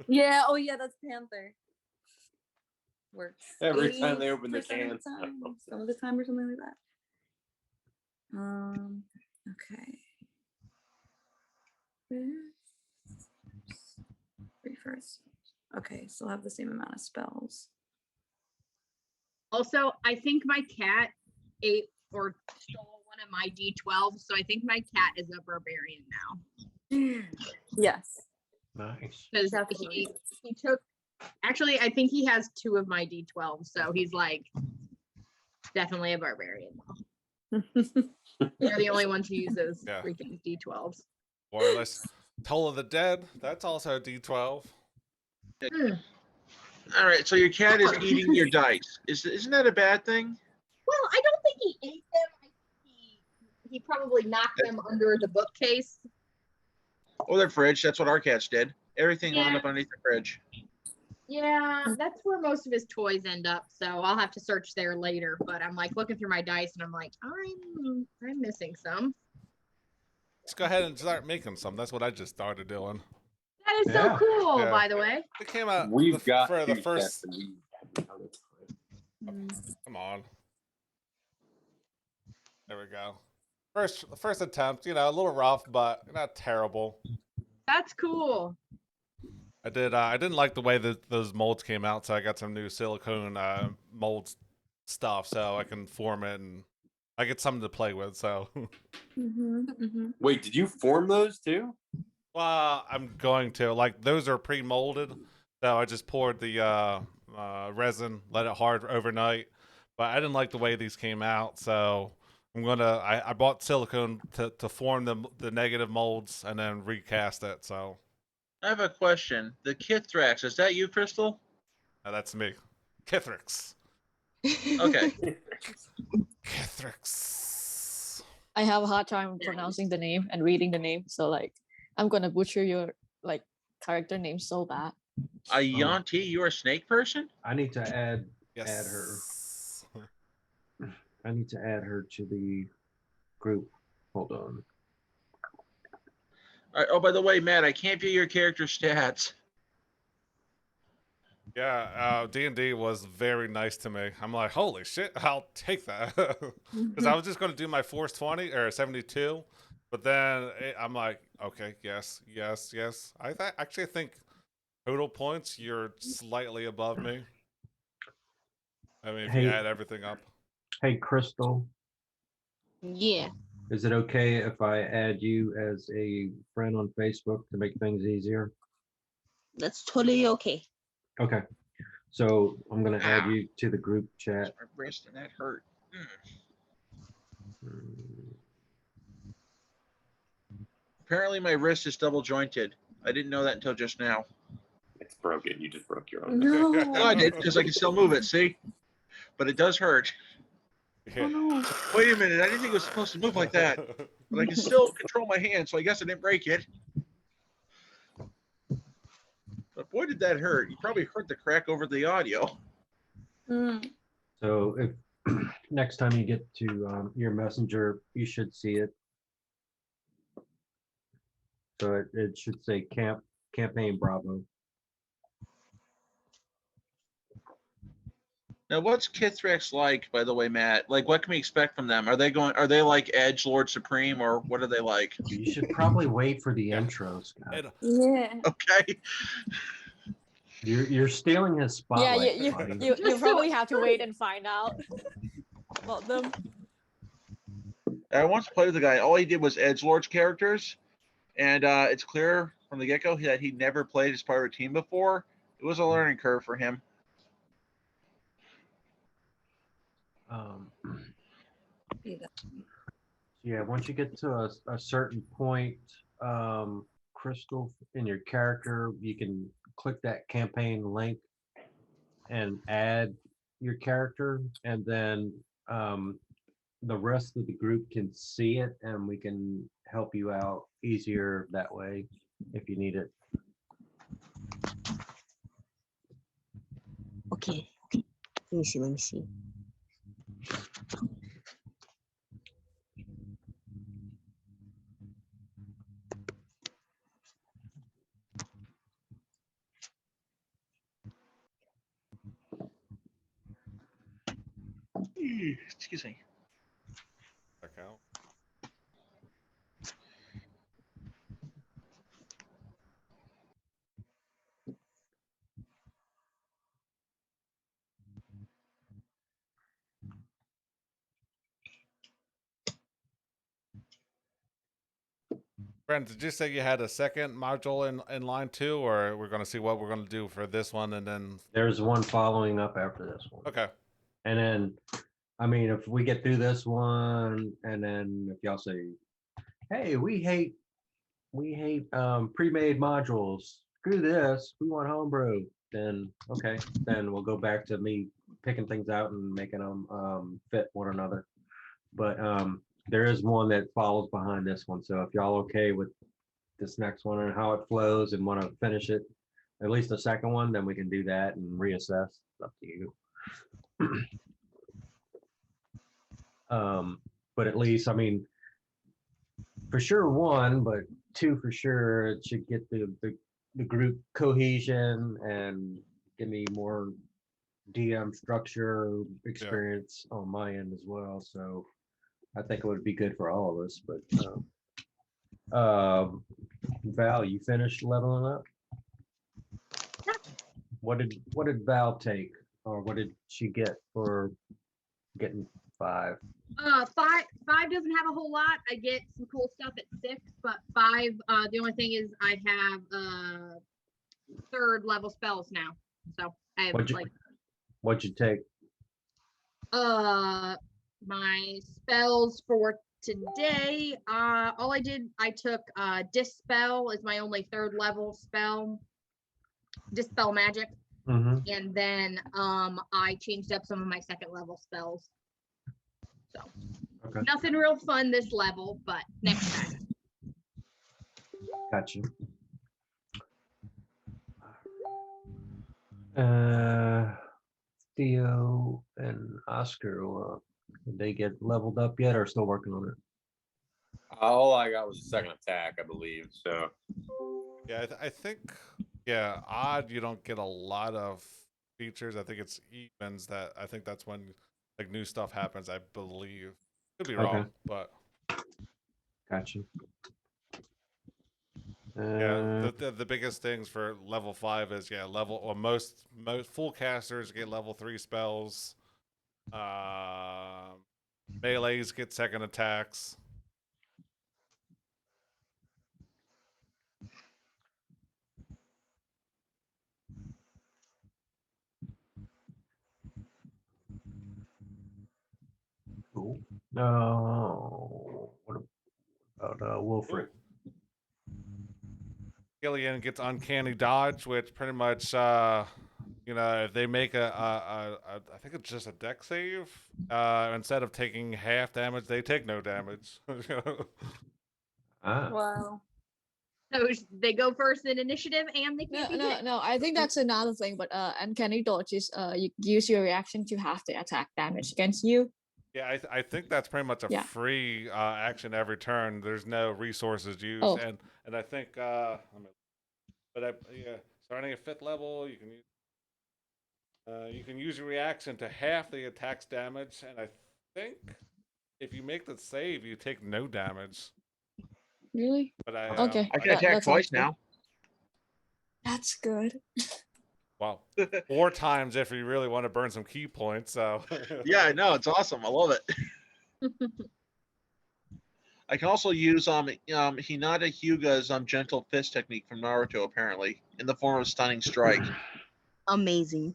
Yeah, oh yeah, that's Panther. Works. Every time they open the 80% of can. time, some of the time or something like that. Okay. First. Okay, still have the same amount of spells. Also, I think my cat ate or stole one of my D12, so I think my cat is a barbarian now. Yes. Nice. Because Definitely. he took, actually, I think he has 2 of my D12, so he's like definitely a barbarian now. They're the only ones who use those Yeah. freaking D12s. Warless. Toll of the Dead. That's also a D12. All right, so your cat is eating your dice. Isn't that a bad thing? Well, I don't think he ate them. I think he probably knocked them under the bookcase. Or the fridge. That's what our cats did. Everything wound Yeah. up underneath the fridge. Yeah, that's where most of his toys end up. So I'll have to search there later. But I'm like looking through my dice and I'm like, I'm missing some. Let's go ahead and start making some. That's what I just started doing. That is Yeah. so cool, Yeah. by the way. It came out We've got for the two first. sets and we haven't done it. Come on. There we go. First attempt. A little rough, but not terrible. That's cool. I didn't like the way that those molds came out, so I got some new silicone mold stuff, so I can form it and I get something to play with. So, Wait, did you form those too? well, I'm going to like those are pre-molded, so I just poured the resin, let it hard overnight. But I didn't like the way these came out, so I bought silicone to form the negative molds and then recast it. So. I have a question. The Kithrax, is that you, Crystal? That's me. Kithrix. Okay. Kithrix. I have a hard time pronouncing the name and reading the name, so like I'm gonna butcher your like character name so bad. Ayanti, you're a snake person? I need to add Yes. her. I need to add her to the group. Hold on. All right. Oh, by the way, Matt, I can't view your character stats. Yeah, D&D was very nice to me. I'm like, holy shit, I'll take that. Because I was just going to do my Force 20 or 72, but then I'm like, okay, yes. I actually think total points, you're slightly above me. I mean, if you Hey. add everything up. Hey, Crystal, Yeah. is it okay if I add you as a friend on Facebook to make things easier? That's totally okay. Okay. So I'm going to add you to the group chat. My wrist and that hurt. Apparently, my wrist is double jointed. I didn't know that until just now. It's broken. You just broke your own. No, I No. did because I can still move it. See, but it does hurt. Oh no. Wait a minute, I didn't think it was supposed to move like that, but I can still control my hand, so I guess I didn't break it. But boy, did that hurt. You probably heard the crack over the audio. Mm. So if next time you get to your messenger, you should see it. So it should say campaign Bravo. Now, what's Kithrax like, by the way, Matt? Like, what can we expect from them? Are they like Edge Lord Supreme, or what are they like? You should probably wait for the Yeah. intro, Scott. And Yeah. Okay. You're stealing his spotlight. you buddy. you probably have to wait and find out about them. I once played with a guy. All he did was Edge Lord's characters, and it's clear from the get-go that he never played as part of a team before. It was a learning curve for him. Yeah, once you get to a certain point, Crystal, in your character, you can click that campaign link and add your character, and then the rest of the group can see it, and we can help you out easier that way if you need it. Okay. Let me see. Let me see. Excuse me. check out. Brent, did you say you had a second module in line 2, or we're going to see what we're going to do for this one and then? There's one following up after this one. Okay. And then, I mean, if we get through this one, and then if y'all say, hey, we hate pre-made modules, screw this, we want homebrew, then okay, then we'll go back to me picking things out and making them fit one another. But there is one that follows behind this one, so if y'all okay with this next one and how it flows and want to finish it, at least the second one, then we can do that and reassess. It's up to you. But at least, I mean, for sure 1, but 2 for sure, it should get the group cohesion and give me more DM structure experience on my end as well. So I think it would be good for all of us. But Val, you finished leveling up? What did Val take, or what did she get for getting 5? 5 doesn't have a whole lot. I get some cool stuff at 6, but 5, the only thing is I have 3rd level spells now. So I have What'd you take? My spells for today, all I did, I took Dispel is my only 3rd level spell. Dispel magic. Mm-hmm. And then I changed up some of my 2nd level spells. So Okay. nothing real fun this level, but next time. Gotcha. Theo and Oscar, did they get leveled up yet, or still working on it? All I got was a second attack, I believe. So Yeah, I think, yeah, odd, you don't get a lot of features. I think it's evens that, I think that's when like new stuff happens, I believe. Could be wrong, but Gotcha. yeah, the biggest things for level 5 is level, or most full casters get level 3 spells. Melees get 2nd attacks. Cool. No. What about Wilfred? Gillian gets uncanny dodge, which pretty much, if they make I think it's just a deck save, instead of taking half damage, they take no damage. Ah, Wow. So they go first in initiative and they No, can't be no, hit. no. I think that's another thing. But uncanny dodge is you use your reaction to have the attack damage against you. Yeah, I think that's pretty much a Yeah. free action every turn. There's no resources used, Oh. and I think yeah, starting at 5th level, you can use your reaction to half the attack's damage, and I think if you make the save, you take no damage. Really? But I Okay. I can that- attack that sounds twice good. now. That's good. well 4 times if you really want to burn some key points. So Yeah, I know. It's awesome. I love it. I can also use Hinata Hyuga's gentle fist technique from Naruto, apparently, in the form of stunning strike. Amazing.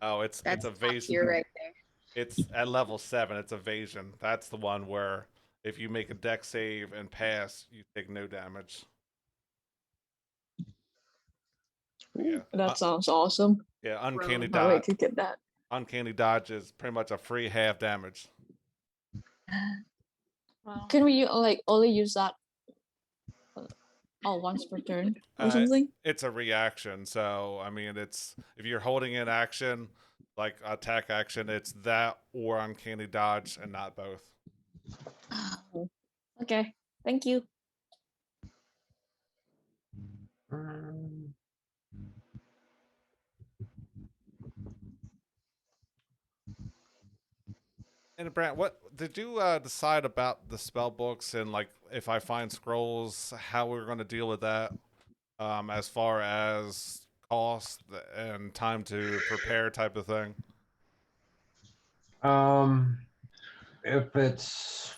Oh, it's That's top evasion. tier right there. It's at level 7. It's evasion. That's the one where if you make a deck save and pass, you take no damage. Yeah, That sounds awesome. yeah. Uncanny Can't wait dodge. to get that. Uncanny dodge is pretty much a free half damage. Can we like only use that once per turn or something? It's a reaction, so I mean, it's if you're holding an action like attack action, it's that or uncanny dodge, and not both. Okay. Thank you. And Brant, what did you decide about the spell books and like if I find scrolls, how we're going to deal with that, as far as cost and time to prepare type of thing? If it's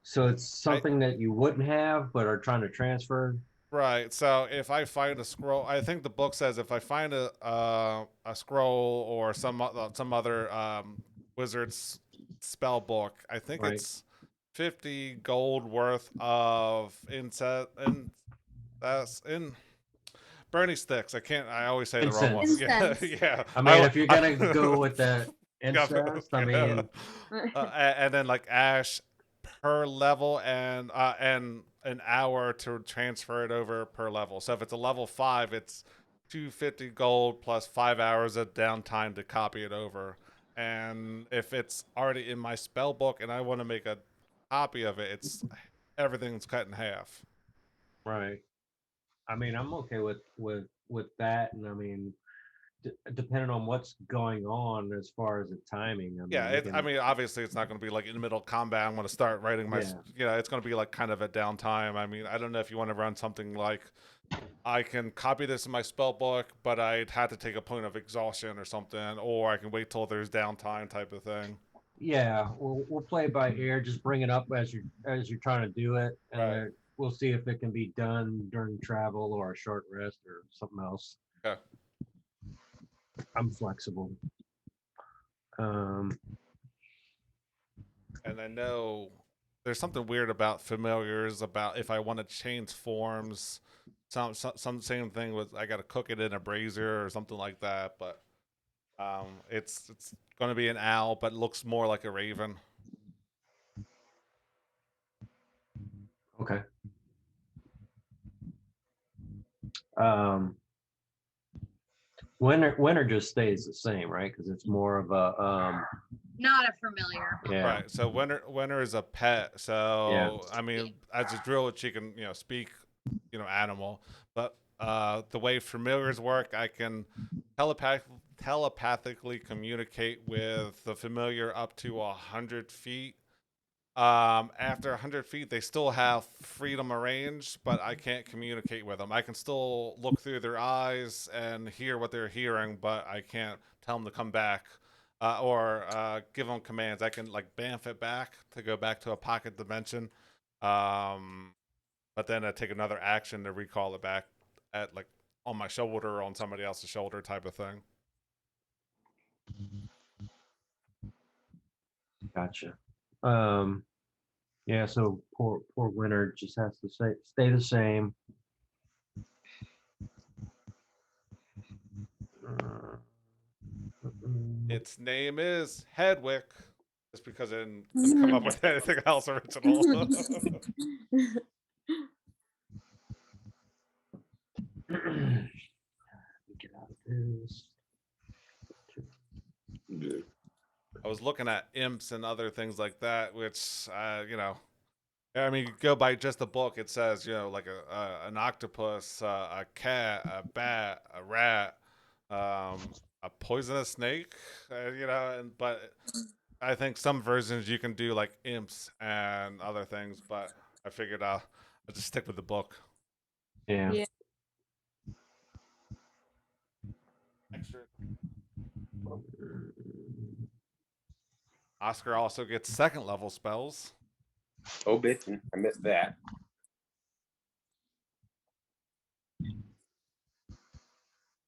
something that you wouldn't have but are trying to transfer. Right. So if I find a scroll, I think the book says if I find a scroll or some other wizard's spell book, I think Right. it's 50 gold worth of inset, and that's in Bernie sticks. I always say the wrong one. Incense. Yeah, Incense. yeah. I mean, if you're gonna go with that Got it, incense, I yeah. mean, And then like ash per level and an hour to transfer it over per level. So if it's a level 5, it's 250 gold plus 5 hours of downtime to copy it over. And if it's already in my spell book and I want to make a copy of it, it's everything's cut in half. right. I mean, I'm okay with that, and I mean, depending on what's going on as far as the timing. I mean, Yeah, we can- I mean, obviously, it's not going to be like in the middle of combat. I'm going to start writing my, Yeah. it's going to be like kind of a downtime. I mean, I don't know if you want to run something like, I can copy this in my spell book, but I'd have to take a point of exhaustion or something, or I can wait till there's downtime type of thing. Yeah, we'll play it by ear. Just bring it up as you're trying to do it, and Right. we'll see if it can be done during travel or a short rest or something else. Yeah. I'm flexible. And I know there's something weird about familiars about if I want to change forms, some same thing with I got to cook it in a brazier or something like that. But it's going to be an owl, but looks more like a raven. Okay. Winter just stays the same, right? Because it's more of a Not a familiar. yeah. Right. So winter is a pet. So Yeah. I mean, as a druid, she can speak animal, but the way familiars work, I can telepathically communicate with the familiar up to 100 feet. After 100 feet, they still have freedom of range, but I can't communicate with them. I can still look through their eyes and hear what they're hearing, but I can't tell them to come back or give them commands. I can like bamf it back to go back to a pocket dimension, but then I take another action to recall it back at like on my shoulder or on somebody else's shoulder type of thing. Gotcha. Yeah, so poor Winter just has to stay the same. Its name is Hedwick. just because I couldn't come up with anything else original. Get out of this. I was looking at imps and other things like that, which you know, I mean, you go by just the book. It says, you know, like an octopus, a cat, a bat, a rat, a poisonous snake, you know. But I think some versions you can do like imps and other things. But I figured I'll just stick with the book. Yeah. Yeah. Extra. Oscar also gets second level spells. Oh, bitch, I missed that.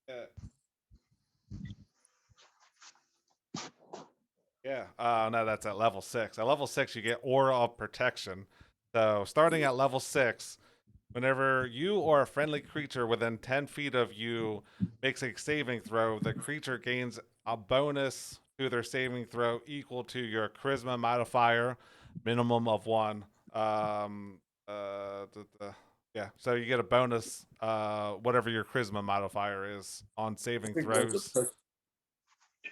Yeah. Yeah. No, that's at level 6. At level 6, you get Aura of Protection. So starting at level 6, whenever you or a friendly creature within 10 feet of you makes a saving throw, the creature gains a bonus to their saving throw equal to your charisma modifier, minimum of 1. Yeah, so you get a bonus, whatever your charisma modifier is on saving throws.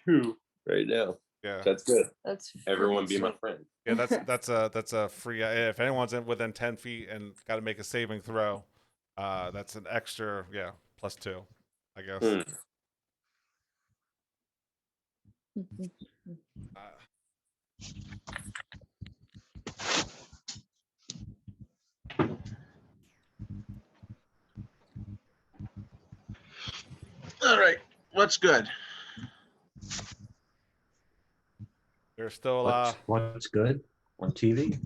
2 right now. Yeah, That's good. That's Everyone be freaking my sweet. friend. yeah, that's a free. If anyone's within 10 feet and got to make a saving throw, that's an extra, yeah, +2, I guess. Hmm. All right, what's good? There's still What's good on TV?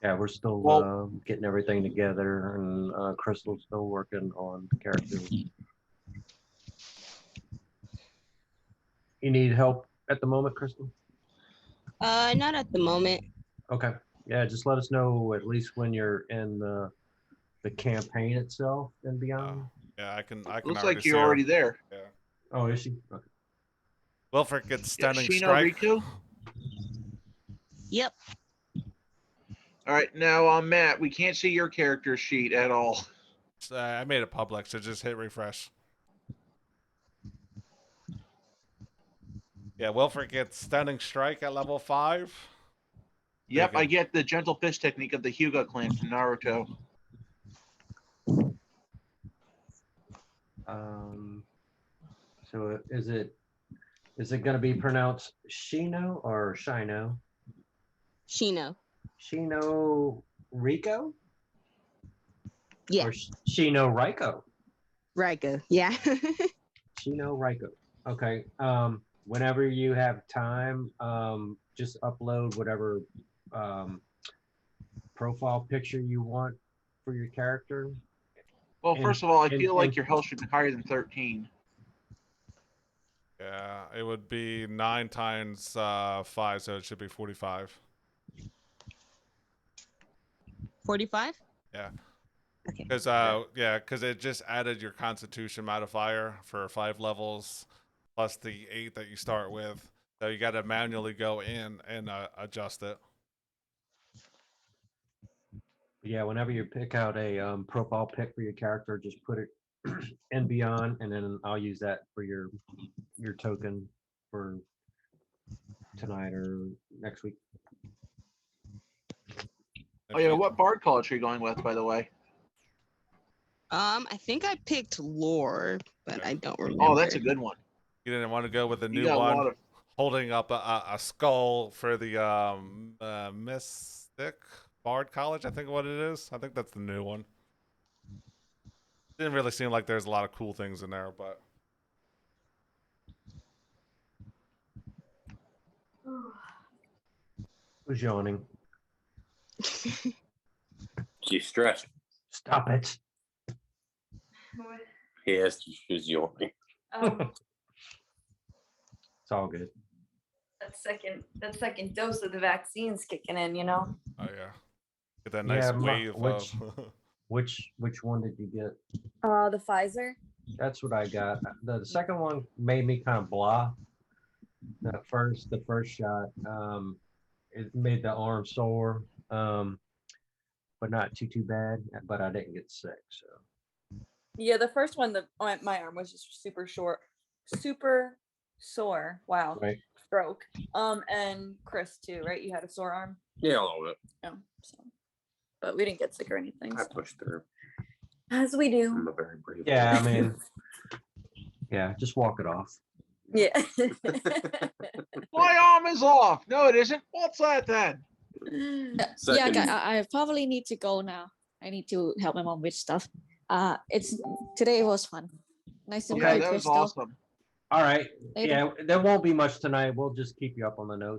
Yeah, we're still Well- getting everything together, and Crystal's still working on characters. You need help at the moment, Crystal? Not at the moment. Okay. Yeah, just let us know at least when you're in the campaign itself and beyond. yeah, I can Looks already like see you're her. already there. Yeah. Oh, is she? Okay. Wilfred gets Yeah, stunning Shino strike. Riku? Yep. All right, now Matt, we can't see your character sheet at all. I made it public, so just hit refresh. Yeah, Wilfred gets stunning strike at level 5. Yep, Okay. I get the gentle fist technique of the Hyuga clan from Naruto. So is it going to be pronounced Shino or Shino? Shino. Shino Rico? Yeah. Or Shino Raiko? Raiko. Yeah. Shino Raiko. Okay. Whenever you have time, just upload whatever profile picture you want for your character. Well, And- first of all, I and- feel like and- your health should be higher than 13. Yeah, it would be 9 times 5, so it should be 45. 45? Yeah. Okay. Because it just added your Constitution modifier for 5 levels, plus the 8 that you start with. So you got to manually go in and adjust it. Yeah, whenever you pick out a profile pic for your character, just put it in Beyond, and then I'll use that for your token for tonight or next week. Oh yeah, what bard college are you going with, by the way? I think I picked lore, but I don't remember. Oh, that's a good one. You didn't want to go with the You new got a one, lot of holding up a skull for the Mystic Bard College, I think what it is. I think that's the new one. Didn't really seem like there's a lot of cool things in there, but Who's yawning? She's stretching. Stop it. Yes, she's yawning. It's all good. That second dose of the vaccine's kicking in, you know. oh yeah, get that nice Yeah, wave which- of. Which one did you get? The Pfizer. That's what I got. The second one made me kind of blah. The first shot, it made the arm sore, but not too bad. But I didn't get sick, so. Yeah, the first one, my arm was just super sore. Wow. Right. Stroke. And Chris too, right? You had a sore arm. Yeah, a little bit. Oh, so, but we didn't get sick or anything. I so- pushed through. As we do. I'm a very brave. Yeah, I mean, yeah, just walk it off. Yeah. My arm is off. No, it isn't. What's that then? Yeah, Second. I probably need to go now. I need to help my mom with stuff. Today was fun. Nice to meet Yeah, you, that was Crystal. awesome. All right. Later. Yeah, there won't be much tonight. We'll just keep you up on the notes.